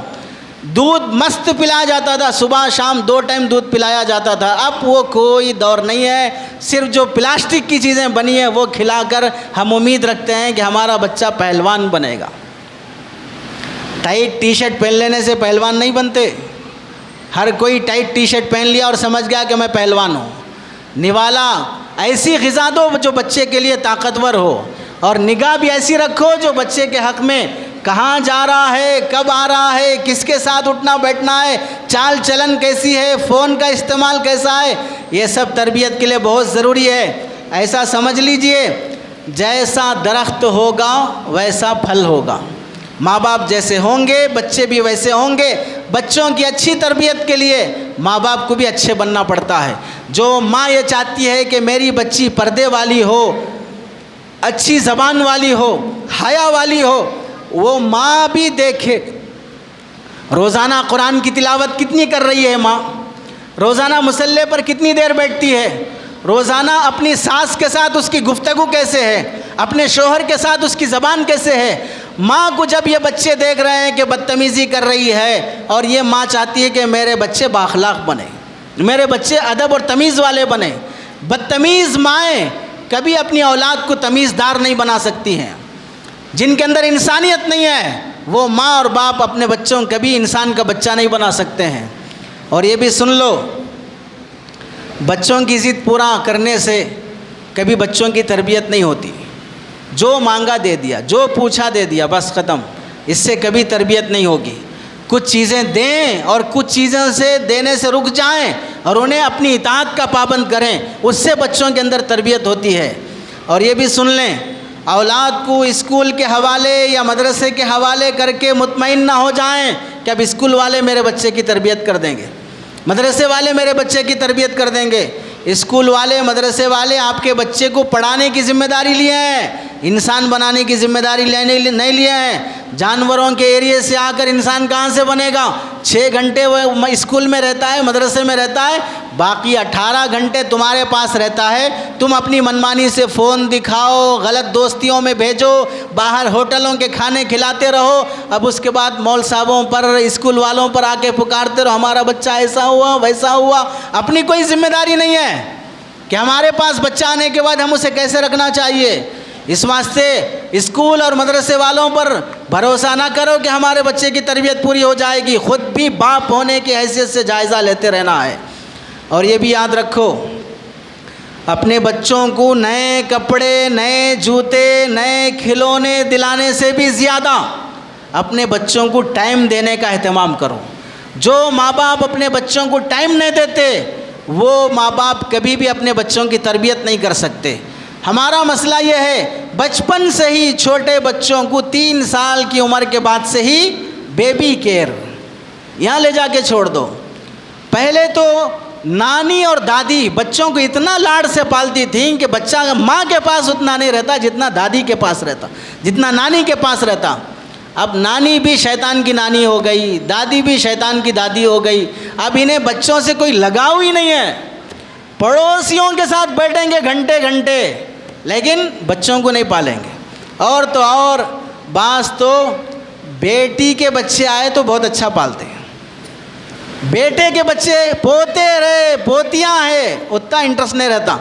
دودھ مست پلایا جاتا تھا، صبح شام 2 ٹائم دودھ پلایا جاتا تھا۔ اب وہ کوئی دور نہیں ہے، صرف جو پلاسٹک کی چیزیں بنی ہیں وہ کھلا کر ہم امید رکھتے ہیں کہ ہمارا بچہ پہلوان بنے گا۔ ٹائٹ ٹی شرٹ پہن لینے سے پہلوان نہیں بنتے۔ ہر کوئی ٹائٹ ٹی شرٹ پہن لیا اور سمجھ گیا کہ میں پہلوان ہوں۔ نوالا ایسی غذا دو جو بچے کے لیے طاقتور ہو، اور نگاہ بھی ایسی رکھو جو بچے کے حق میں کہاں جا رہا ہے، کب آ رہا ہے، کس کے ساتھ اٹھنا بیٹھنا ہے، چال چلن کیسی ہے، فون کا استعمال کیسا ہے، یہ سب تربیت کے لیے بہت ضروری ہے۔ ایسا سمجھ لیجئے، جیسا درخت ہوگا ویسا پھل ہوگا، ماں باپ جیسے ہوں گے بچے بھی ویسے ہوں گے۔ بچوں کی اچھی تربیت کے لیے ماں باپ کو بھی اچھے بننا پڑتا ہے۔ جو ماں یہ چاہتی ہے کہ میری بچی پردے والی ہو، اچھی زبان والی ہو، حیا والی ہو، وہ ماں بھی دیکھے روزانہ قرآن کی تلاوت کتنی کر رہی ہے ماں، روزانہ مصلی پر کتنی دیر بیٹھتی ہے، روزانہ اپنی ساس کے ساتھ اس کی گفتگو کیسے ہے، اپنے شوہر کے ساتھ اس کی زبان کیسے ہے۔ ماں کو جب یہ بچے دیکھ رہے ہیں کہ بدتمیزی کر رہی ہے، اور یہ ماں چاہتی ہے کہ میرے بچے بااخلاق بنے، میرے بچے ادب اور تمیز والے بنے۔ بدتمیز مائیں کبھی اپنی اولاد کو تمیزدار نہیں بنا سکتی ہیں۔ جن کے اندر انسانیت نہیں ہے وہ ماں اور باپ اپنے بچوں کبھی انسان کا بچہ نہیں بنا سکتے ہیں۔ اور یہ بھی سن لو، بچوں کی ضد پورا کرنے سے کبھی بچوں کی تربیت نہیں ہوتی۔ جو مانگا دے دیا، جو پوچھا دے دیا، بس ختم، اس سے کبھی تربیت نہیں ہوگی۔ کچھ چیزیں دیں اور کچھ چیزوں سے دینے سے رک جائیں اور انہیں اپنی اطاعت کا پابند کریں، اس سے بچوں کے اندر تربیت ہوتی ہے۔ اور یہ بھی سن لیں، اولاد کو اسکول کے حوالے یا مدرسے کے حوالے کر کے مطمئن نہ ہو جائیں کہ اب اسکول والے میرے بچے کی تربیت کر دیں گے، مدرسے والے میرے بچے کی تربیت کر دیں گے۔ اسکول والے، مدرسے والے آپ کے بچے کو پڑھانے کی ذمہ داری لیے ہیں، انسان بنانے کی ذمہ داری نہیں لیے ہیں۔ جانوروں کے ایریے سے آ کر انسان کہاں سے بنے گا؟ 6 گھنٹے وہ اسکول میں رہتا ہے، مدرسے میں رہتا ہے، باقی 18 گھنٹے تمہارے پاس رہتا ہے۔ تم اپنی منمانی سے فون دکھاؤ، غلط دوستیوں میں بھیجو، باہر ہوٹلوں کے کھانے کھلاتے رہو، اب اس کے بعد مول صاحبوں پر، اسکول والوں پر آ کے پکارتے رہو ہمارا بچہ ایسا ہوا ویسا ہوا۔ اپنی کوئی ذمہ داری نہیں ہے کہ ہمارے پاس بچہ آنے کے بعد ہم اسے کیسے رکھنا چاہیے۔ اس واسطے اسکول اور مدرسے والوں پر بھروسہ نہ کرو کہ ہمارے بچے کی تربیت پوری ہو جائے گی، خود بھی باپ ہونے کی حیثیت سے جائزہ لیتے رہنا ہے۔ اور یہ بھی یاد رکھو، اپنے بچوں کو نئے کپڑے، نئے جوتے، نئے کھلونے دلانے سے بھی زیادہ اپنے بچوں کو ٹائم دینے کا اہتمام کرو۔ جو ماں باپ اپنے بچوں کو ٹائم نہیں دیتے وہ ماں باپ کبھی بھی اپنے بچوں کی تربیت نہیں کر سکتے۔ ہمارا مسئلہ یہ ہے بچپن سے ہی چھوٹے بچوں کو 3 سال کی عمر کے بعد سے ہی بیبی کیئر یہاں لے جا کے چھوڑ دو۔ پہلے تو نانی اور دادی بچوں کو اتنا لاڈ سے پالتی تھیں کہ بچہ ماں کے پاس اتنا نہیں رہتا جتنا دادی کے پاس رہتا، جتنا نانی کے پاس رہتا۔ اب نانی بھی شیطان کی نانی ہو گئی، دادی بھی شیطان کی دادی ہو گئی، اب انہیں بچوں سے کوئی لگاؤ ہی نہیں ہے۔ پڑوسیوں کے ساتھ بیٹھیں گے گھنٹے گھنٹے لیکن بچوں کو نہیں پالیں گے۔ اور تو اور بعض تو بیٹی کے بچے آئے تو بہت اچھا پالتے ہیں، بیٹے کے بچے پوتے رہے پوتیاں ہیں اتنا انٹرسٹ نہیں رہتا،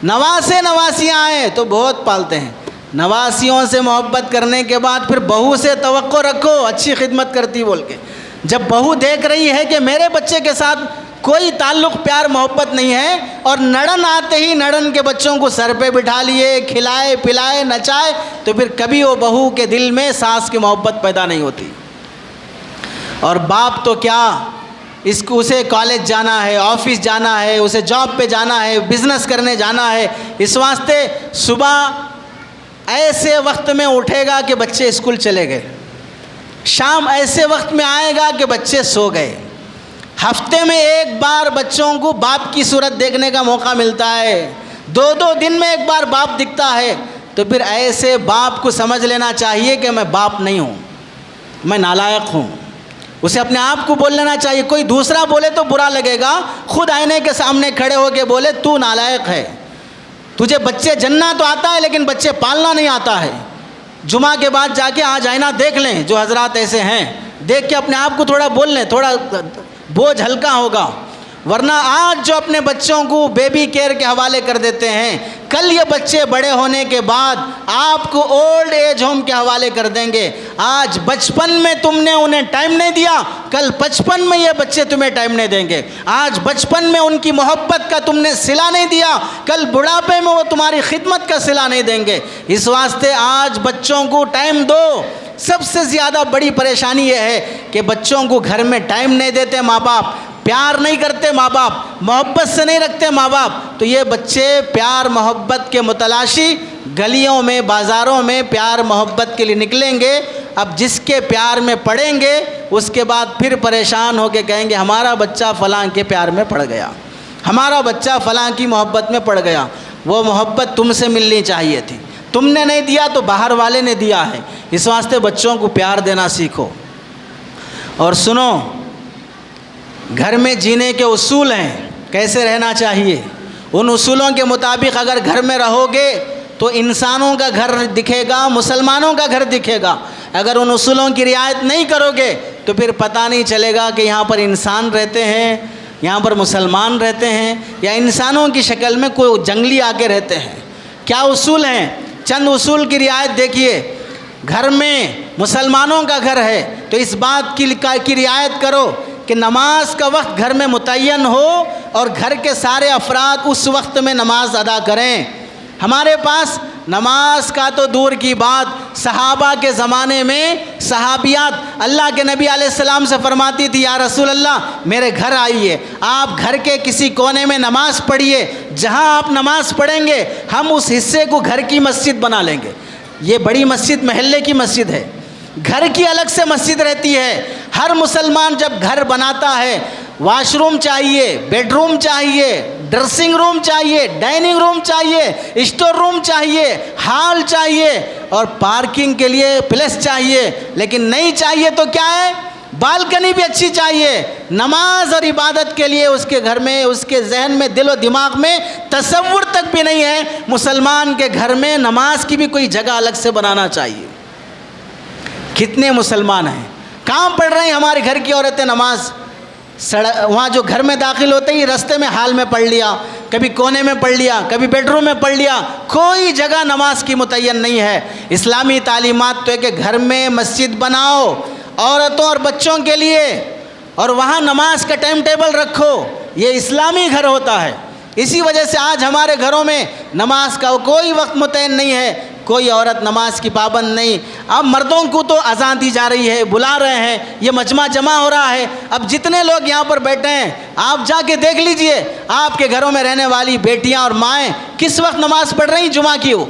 نواسے نواسیاں آئے تو بہت پالتے ہیں۔ نواسیوں سے محبت کرنے کے بعد پھر بہو سے توقع رکھو اچھی خدمت کرتی بول کے۔ جب بہو دیکھ رہی ہے کہ میرے بچے کے ساتھ کوئی تعلق پیار محبت نہیں ہے اور نڑن آتے ہی نڑن کے بچوں کو سر پہ بٹھا لیے، کھلائے پلائے نچائے، تو پھر کبھی وہ بہو کے دل میں ساس کی محبت پیدا نہیں ہوتی۔ اور باپ تو کیا، اسے کالج جانا ہے، آفس جانا ہے، اسے جاب پہ جانا ہے، بزنس کرنے جانا ہے، اس واسطے صبح ایسے وقت میں اٹھے گا کہ بچے اسکول چلے گئے، شام ایسے وقت میں آئے گا کہ بچے سو گئے۔ ہفتے میں ایک بار بچوں کو باپ کی صورت دیکھنے کا موقع ملتا ہے، 2 دن میں ایک بار باپ دکھتا ہے، تو پھر ایسے باپ کو سمجھ لینا چاہیے کہ میں باپ نہیں ہوں، میں نالائق ہوں۔ اسے اپنے آپ کو بول لینا چاہیے، کوئی دوسرا بولے تو برا لگے گا، خود آئینے کے سامنے کھڑے ہو کے بولے تو نالائق ہے، تجھے بچے جننا تو آتا ہے لیکن بچے پالنا نہیں آتا ہے۔ جمعہ کے بعد جا کے آج آئینہ دیکھ لیں، جو حضرات ایسے ہیں دیکھ کے اپنے آپ کو تھوڑا بول لیں، تھوڑا بوجھ ہلکا ہوگا۔ ورنہ آج جو اپنے بچوں کو بیبی کیئر کے حوالے کر دیتے ہیں، کل یہ بچے بڑے ہونے کے بعد آپ کو اولڈ ایج ہوم کے حوالے کر دیں گے۔ آج بچپن میں تم نے انہیں ٹائم نہیں دیا، کل 55 میں یہ بچے تمہیں ٹائم نہیں دیں گے۔ آج بچپن میں ان کی محبت کا تم نے صلہ نہیں دیا، کل بڑھاپے میں وہ تمہاری خدمت کا صلہ نہیں دیں گے۔ اس واسطے آج بچوں کو ٹائم دو۔ سب سے زیادہ بڑی پریشانی یہ ہے کہ بچوں کو گھر میں ٹائم نہیں دیتے ماں باپ، پیار نہیں کرتے ماں باپ، محبت سے نہیں رکھتے ماں باپ، تو یہ بچے پیار محبت کے متلاشی گلیوں میں بازاروں میں پیار محبت کے لیے نکلیں گے۔ اب جس کے پیار میں پڑیں گے اس کے بعد پھر پریشان ہو کے کہیں گے ہمارا بچہ فلاں کے پیار میں پڑ گیا، ہمارا بچہ فلاں کی محبت میں پڑ گیا۔ وہ محبت تم سے ملنی چاہیے تھی، تم نے نہیں دیا تو باہر والے نے دیا ہے۔ اس واسطے بچوں کو پیار دینا سیکھو۔ اور سنو، گھر میں جینے کے اصول ہیں، کیسے رہنا چاہیے، ان اصولوں کے مطابق اگر گھر میں رہو گے تو انسانوں کا گھر دکھے گا، مسلمانوں کا گھر دکھے گا۔ اگر ان اصولوں کی رعایت نہیں کرو گے تو پھر پتہ نہیں چلے گا کہ یہاں پر انسان رہتے ہیں، یہاں پر مسلمان رہتے ہیں، یا انسانوں کی شکل میں کوئی جنگلی آ کے رہتے ہیں۔ کیا اصول ہیں؟ چند اصول کی رعایت دیکھیے۔ گھر میں مسلمانوں کا گھر ہے تو اس بات کی رعایت کرو کہ نماز کا وقت گھر میں متعین ہو اور گھر کے سارے افراد اس وقت میں نماز ادا کریں۔ ہمارے پاس نماز کا تو دور کی بات، صحابہ کے زمانے میں صحابیات اللہ کے نبی علیہ السلام سے فرماتی تھی یا رسول اللہ میرے گھر آئیے، آپ گھر کے کسی کونے میں نماز پڑھیے، جہاں آپ نماز پڑھیں گے ہم اس حصے کو گھر کی مسجد بنا لیں گے۔ یہ بڑی مسجد محلے کی مسجد ہے، گھر کی الگ سے مسجد رہتی ہے۔ ہر مسلمان جب گھر بناتا ہے واش روم چاہیے، بیڈ روم چاہیے، ڈریسنگ روم چاہیے، ڈائننگ روم چاہیے، اسٹور روم چاہیے، ہال چاہیے اور پارکنگ کے لیے پلیس چاہیے، لیکن نہیں چاہیے تو کیا ہے، بالکنی بھی اچھی چاہیے۔ نماز اور عبادت کے لیے اس کے گھر میں، اس کے ذہن میں، دل و دماغ میں تصور تک بھی نہیں ہے مسلمان کے گھر میں نماز کی بھی کوئی جگہ الگ سے بنانا چاہیے۔ کتنے مسلمان ہیں کہاں پڑھ رہے ہیں ہمارے گھر کی عورتیں نماز، وہاں جو گھر میں داخل ہوتے ہی رستے میں حال میں پڑھ لیا، کبھی کونے میں پڑھ لیا، کبھی بیڈ روم میں پڑھ لیا، کوئی جگہ نماز کی متعین نہیں ہے۔ اسلامی تعلیمات تو ہے کہ گھر میں مسجد بناؤ عورتوں اور بچوں کے لیے، اور وہاں نماز کا ٹائم ٹیبل رکھو، یہ اسلامی گھر ہوتا ہے۔ اسی وجہ سے آج ہمارے گھروں میں نماز کا کوئی وقت متعین نہیں ہے، کوئی عورت نماز کی پابند نہیں۔ اب مردوں کو تو اذان دی جا رہی ہے، بلا رہے ہیں، یہ مجمع جمع ہو رہا ہے۔ اب جتنے لوگ یہاں پر بیٹھے ہیں آپ جا کے دیکھ لیجئے، آپ کے گھروں میں رہنے والی بیٹیاں اور مائیں کس وقت نماز پڑھ رہی ہیں جمعہ کی، ہو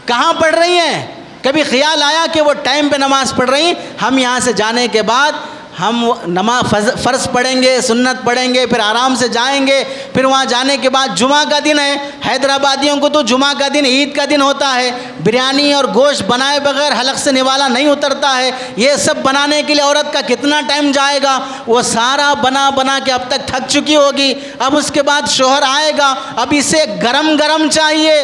کہاں پڑھ رہی ہیں؟ کبھی خیال آیا کہ وہ ٹائم پہ نماز پڑھ رہی ہیں؟ ہم یہاں سے جانے کے بعد ہم نماز فرض پڑھیں گے، سنت پڑھیں گے، پھر آرام سے جائیں گے، پھر وہاں جانے کے بعد جمعہ کا دن ہے۔ حیدرآبادیوں کو تو جمعہ کا دن عید کا دن ہوتا ہے، بریانی اور گوشت بنائے بغیر حلق سے نوالا نہیں اترتا ہے۔ یہ سب بنانے کے لیے عورت کا کتنا ٹائم جائے گا؟ وہ سارا بنا کے اب تک تھک چکی ہوگی۔ اب اس کے بعد شوہر آئے گا، اب اسے گرم گرم چاہیے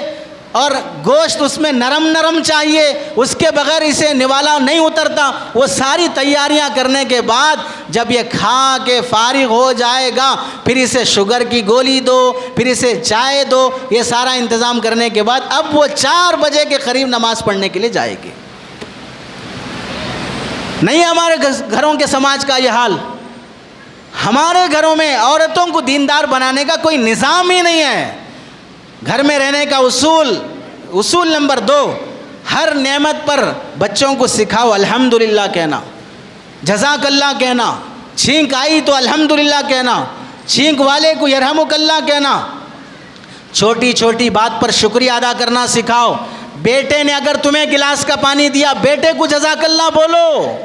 اور گوشت اس میں نرم نرم چاہیے، اس کے بغیر اسے نوالا نہیں اترتا۔ وہ ساری تیاریاں کرنے کے بعد جب یہ کھا کے فارغ ہو جائے گا، پھر اسے شوگر کی گولی دو، پھر اسے چائے دو، یہ سارا انتظام کرنے کے بعد اب وہ 4 بجے کے قریب نماز پڑھنے کے لیے جائے گی۔ نہیں ہمارے گھروں کے سماج کا یہ حال۔ ہمارے گھروں میں عورتوں کو دیندار بنانے کا کوئی نظام ہی نہیں ہے۔ گھر میں رہنے کا اصول نمبر 2، ہر نعمت پر بچوں کو سکھاؤ الحمدللہ کہنا، جزاک اللہ کہنا، چھینک آئی تو الحمدللہ کہنا، چھینک والے کو یرحمک اللہ کہنا، چھوٹی چھوٹی بات پر شکریہ ادا کرنا سکھاؤ۔ بیٹے نے اگر تمہیں گلاس کا پانی دیا، بیٹے کو جزاک اللہ بولو۔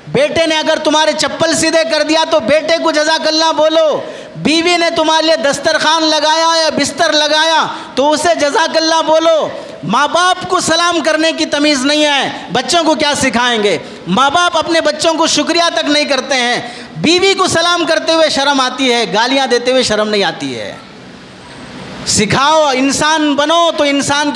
بیٹے نے اگر تمہارے چپل سیدھے کر دیا تو بیٹے کو جزاک اللہ بولو۔ بیوی نے تمہارے لیے دسترخوان لگایا یا بستر لگایا تو اسے جزاک اللہ بولو۔ ماں باپ کو سلام کرنے کی تمیز نہیں ہے، بچوں کو کیا سکھائیں گے؟ ماں باپ اپنے بچوں کو شکریہ تک نہیں کرتے ہیں۔ بیوی کو سلام کرتے ہوئے شرم آتی ہے، گالیاں دیتے ہوئے شرم نہیں آتی ہے۔ سکھاؤ، انسان بنو تو انسان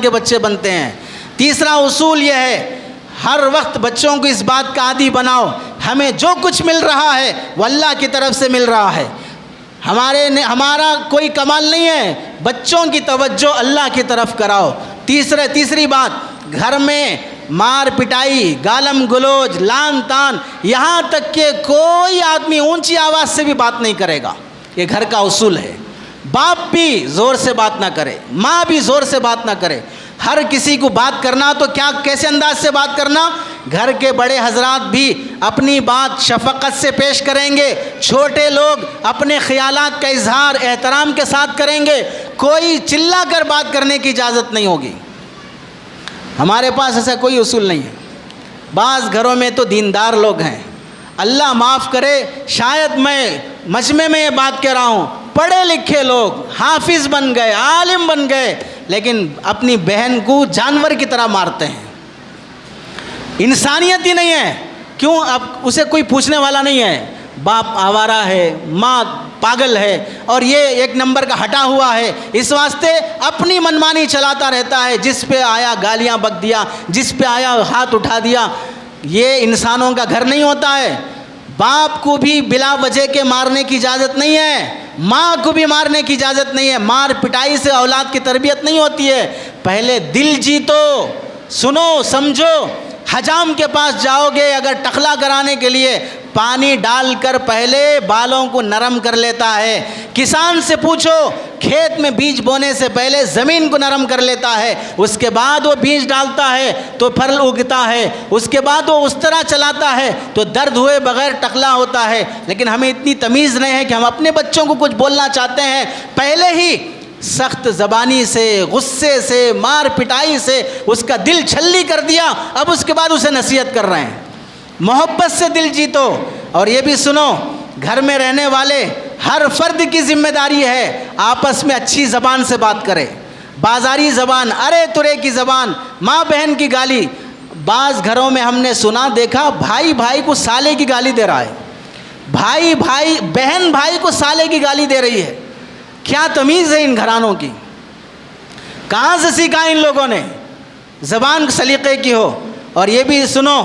کے بچے بنتے ہیں۔ تیسرا اصول یہ ہے، ہر وقت بچوں کو اس بات کا عادی بناؤ، ہمیں جو کچھ مل رہا ہے وہ اللہ کی طرف سے مل رہا ہے، ہمارا کوئی کمال نہیں ہے۔ بچوں کی توجہ اللہ کی طرف کراؤ۔ تیسری بات، گھر میں مار پٹائی، گالم گلوچ، لان تان، یہاں تک کہ کوئی آدمی اونچی آواز سے بھی بات نہیں کرے گا، یہ گھر کا اصول ہے۔ باپ بھی زور سے بات نہ کرے، ماں بھی زور سے بات نہ کرے۔ ہر کسی کو بات کرنا تو کیسے انداز سے بات کرنا؟ گھر کے بڑے حضرات بھی اپنی بات شفقت سے پیش کریں گے، چھوٹے لوگ اپنے خیالات کا اظہار احترام کے ساتھ کریں گے، کوئی چلا کر بات کرنے کی اجازت نہیں ہوگی۔ ہمارے پاس ایسا کوئی اصول نہیں ہے۔ بعض گھروں میں تو دیندار لوگ ہیں، اللہ معاف کرے، شاید میں مجمع میں یہ بات کہہ رہا ہوں، پڑھے لکھے لوگ حافظ بن گئے، عالم بن گئے، لیکن اپنی بہن کو جانور کی طرح مارتے ہیں۔ انسانیت ہی نہیں ہے۔ کیوں؟ اب اسے کوئی پوچھنے والا نہیں ہے، باپ آوارہ ہے، ماں پاگل ہے، اور یہ 1 نمبر کا ہٹا ہوا ہے، اس واسطے اپنی منمانی چلاتا رہتا ہے، جس پہ آیا گالیاں بک دیا، جس پہ آیا ہاتھ اٹھا دیا۔ یہ انسانوں کا گھر نہیں ہوتا ہے۔ باپ کو بھی بلا وجہ کے مارنے کی اجازت نہیں ہے، ماں کو بھی مارنے کی اجازت نہیں ہے۔ مار پٹائی سے اولاد کی تربیت نہیں ہوتی ہے۔ پہلے دل جیتو، سنو سمجھو۔ حجام کے پاس جاؤ گے اگر ٹخلا کرانے کے لیے، پانی ڈال کر پہلے بالوں کو نرم کر لیتا ہے۔ کسان سے پوچھو، کھیت میں بیج بونے سے پہلے زمین کو نرم کر لیتا ہے، اس کے بعد وہ بیج ڈالتا ہے تو پھل اگتا ہے، اس کے بعد وہ اس طرح چلاتا ہے تو درد ہوئے بغیر ٹخلا ہوتا ہے۔ لیکن ہمیں اتنی تمیز نہیں ہے کہ ہم اپنے بچوں کو کچھ بولنا چاہتے ہیں، پہلے ہی سخت زبانی سے، غصے سے، مار پٹائی سے اس کا دل چھلی کر دیا، اب اس کے بعد اسے نصیحت کر رہے ہیں۔ محبت سے دل جیتو۔ اور یہ بھی سنو، گھر میں رہنے والے ہر فرد کی ذمہ داری ہے آپس میں اچھی زبان سے بات کرے۔ بازاری زبان، ارے ترے کی زبان، ماں بہن کی گالی۔ بعض گھروں میں ہم نے سنا دیکھا، بھائی بھائی کو سالے کی گالی دے رہا ہے، بہن بھائی کو سالے کی گالی دے رہی ہے۔ کیا تمیز ہے ان گھرانوں کی؟ کہاں سے سیکھا ان لوگوں نے؟ زبان سلیقے کی ہو۔ اور یہ بھی سنو،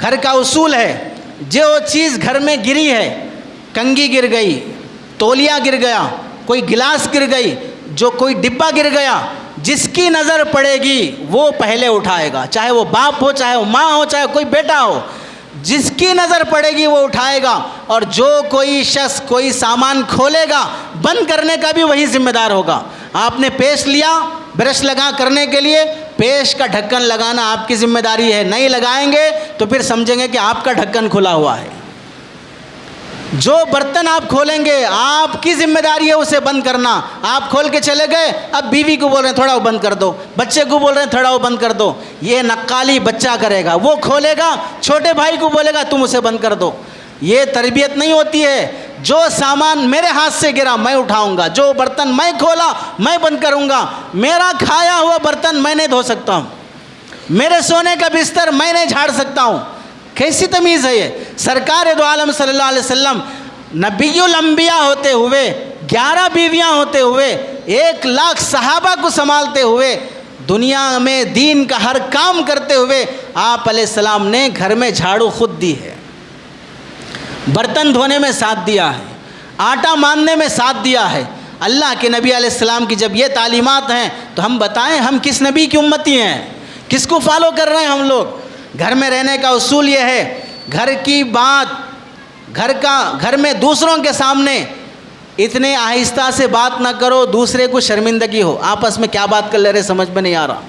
گھر کا اصول ہے، جو چیز گھر میں گری ہے، کنگھی گر گئی، تولیہ گر گیا، کوئی گلاس گر گئی, جو کوئی ڈبہ گر گیا, جس کی نظر پڑے گی وہ پہلے اٹھائے گا, چاہے وہ باپ ہو, چاہے وہ ماں ہو, چاہے کوئی بیٹا ہو, جس کی نظر پڑے گی وہ اٹھائے گا. اور جو کوئی شخص کوئی سامان کھولے گا بند کرنے کا بھی وہی ذمہ دار ہوگا. آپ نے پیسٹ لیا برش لگا کرنے کے لیے, پیسٹ کا ڈھکن لگانا آپ کی ذمہ داری ہے. نہیں لگائیں گے تو پھر سمجھیں گے کہ آپ کا ڈھکن کھلا ہوا ہے. جو برتن آپ کھولیں گے آپ کی ذمہ داری ہے اسے بند کرنا. آپ کھول کے چلے گئے, اب بیوی کو بول رہے ہیں تھوڑا وہ بند کر دو, بچے کو بول رہے ہیں تھوڑا وہ بند کر دو. یہ نقالی بچہ کرے گا, وہ کھولے گا, چھوٹے بھائی کو بولے گا تم اسے بند کر دو. یہ تربیت نہیں ہوتی ہے. جو سامان میرے ہاتھ سے گرا میں اٹھاؤں گا, جو برتن میں کھولا میں بند کروں گا, میرا کھایا ہوا برتن میں نہیں دھو سکتا ہوں, میرے سونے کا بستر میں نہیں جھاڑ سکتا ہوں. کیسی تمیز ہے یہ؟ سرکار دو عالم صلی اللہ علیہ وسلم نبی الانبیاء ہوتے ہوئے, 11 بیویاں ہوتے ہوئے, 1,00,000 صحابہ کو سنبھالتے ہوئے, دنیا میں دین کا ہر کام کرتے ہوئے آپ علیہ السلام نے گھر میں جھاڑو خود دی ہے, برتن دھونے میں ساتھ دیا ہے, آٹا ماندنے میں ساتھ دیا ہے. اللہ کے نبی علیہ السلام کی جب یہ تعلیمات ہیں تو ہم بتائیں ہم کس نبی کی امتی ہیں, کس کو فالو کر رہے ہیں ہم لوگ؟ گھر میں رہنے کا اصول یہ ہے, گھر کی بات, گھر میں دوسروں کے سامنے اتنے آہستہ سے بات نہ کرو دوسرے کو شرمندگی ہو. آپس میں کیا بات کر لے رہے سمجھ میں نہیں آ رہا.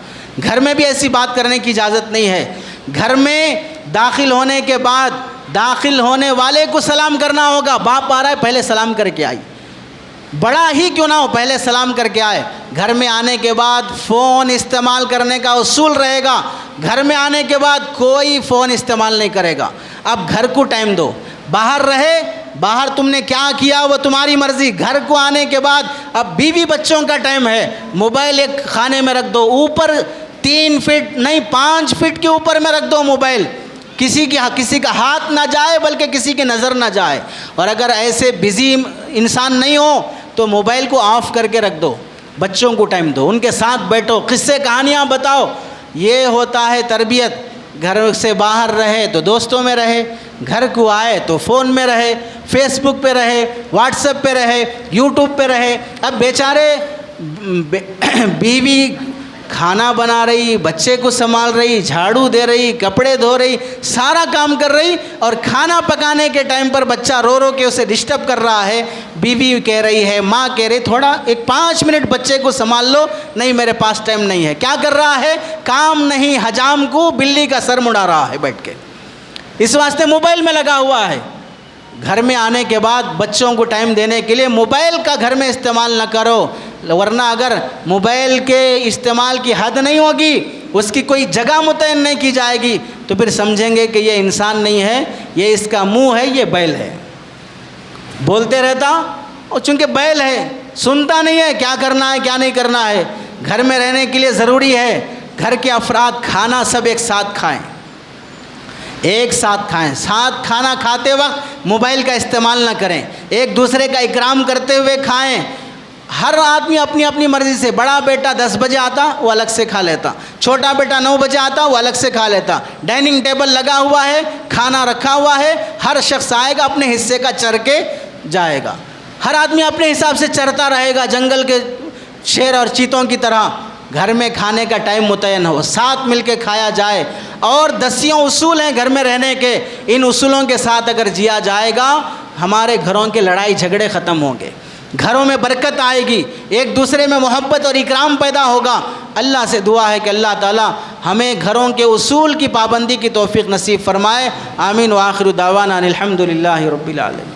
گھر میں بھی ایسی بات کرنے کی اجازت نہیں ہے. گھر میں داخل ہونے کے بعد داخل ہونے والے کو سلام کرنا ہوگا. باپ آ رہا ہے پہلے سلام کر کے آئی, بڑا ہی کیوں نہ ہو پہلے سلام کر کے آئے. گھر میں آنے کے بعد فون استعمال کرنے کا اصول رہے گا. گھر میں آنے کے بعد کوئی فون استعمال نہیں کرے گا. اب گھر کو ٹائم دو, باہر رہے, باہر تم نے کیا کیا وہ تمہاری مرضی. گھر کو آنے کے بعد اب بیوی بچوں کا ٹائم ہے, موبائل ایک خانے میں رکھ دو, اوپر 3 فٹ نہیں 5 فٹ کے اوپر میں رکھ دو موبائل, کسی کا ہاتھ نہ جائے بلکہ کسی کی نظر نہ جائے. اور اگر ایسے بزی انسان نہیں ہو تو موبائل کو آف کر کے رکھ دو, بچوں کو ٹائم دو, ان کے ساتھ بیٹھو, قصے کہانیاں بتاؤ. یہ ہوتا ہے تربیت. گھر سے باہر رہے تو دوستوں میں رہے, گھر کو آئے تو فون میں رہے, فیس بک پہ رہے, واٹس ایپ پہ رہے, یوٹیوب پہ رہے. اب بیچارے بیوی کھانا بنا رہی, بچے کو سنبھال رہی, جھاڑو دے رہی, کپڑے دھو رہی, سارا کام کر رہی, اور کھانا پکانے کے ٹائم پر بچہ رو رو کے اسے ڈسٹرب کر رہا ہے. بیوی کہہ رہی ہے, ماں کہہ رہی تھوڑا 5 منٹ بچے کو سنبھال لو. نہیں میرے پاس ٹائم نہیں ہے. کیا کر رہا ہے؟ کام نہیں, حجام کو بلی کا سر مڑا رہا ہے بیٹھ کے, اس واسطے موبائل میں لگا ہوا ہے. گھر میں آنے کے بعد بچوں کو ٹائم دینے کے لیے موبائل کا گھر میں استعمال نہ کرو, ورنہ اگر موبائل کے استعمال کی حد نہیں ہوگی, اس کی کوئی جگہ متعین نہیں کی جائے گی, تو پھر سمجھیں گے کہ یہ انسان نہیں ہے, یہ اس کا منہ ہے, یہ بیل ہے. بولتے رہتا اور چونکہ بیل ہے سنتا نہیں ہے کیا کرنا ہے کیا نہیں کرنا ہے. گھر میں رہنے کے لیے ضروری ہے گھر کے افراد کھانا سب ایک ساتھ کھائیں, ایک ساتھ کھائیں. ساتھ کھانا کھاتے وقت موبائل کا استعمال نہ کریں, ایک دوسرے کا اکرام کرتے ہوئے کھائیں. ہر آدمی اپنی اپنی مرضی سے, بڑا بیٹا 10 بجے آتا وہ الگ سے کھا لیتا, چھوٹا بیٹا 9 بجے آتا وہ الگ سے کھا لیتا. ڈائننگ ٹیبل لگا ہوا ہے, کھانا رکھا ہوا ہے, ہر شخص آئے گا اپنے حصے کا چر کے جائے گا. ہر آدمی اپنے حساب سے چرتا رہے گا جنگل کے شیر اور چیتوں کی طرح. گھر میں کھانے کا ٹائم متعین ہو, ساتھ مل کے کھایا جائے. اور 10 اصول ہیں گھر میں رہنے کے, ان اصولوں کے ساتھ اگر جیا جائے گا ہمارے گھروں کے لڑائی جھگڑے ختم ہوں گے, گھروں میں برکت آئے گی, ایک دوسرے میں محبت اور اکرام پیدا ہوگا. اللہ سے دعا ہے کہ اللہ تعالی ہمیں گھروں کے اصول کی پابندی کی توفیق نصیب فرمائے. آمین. وآخر دعوانا الحمدللہ رب العالمین.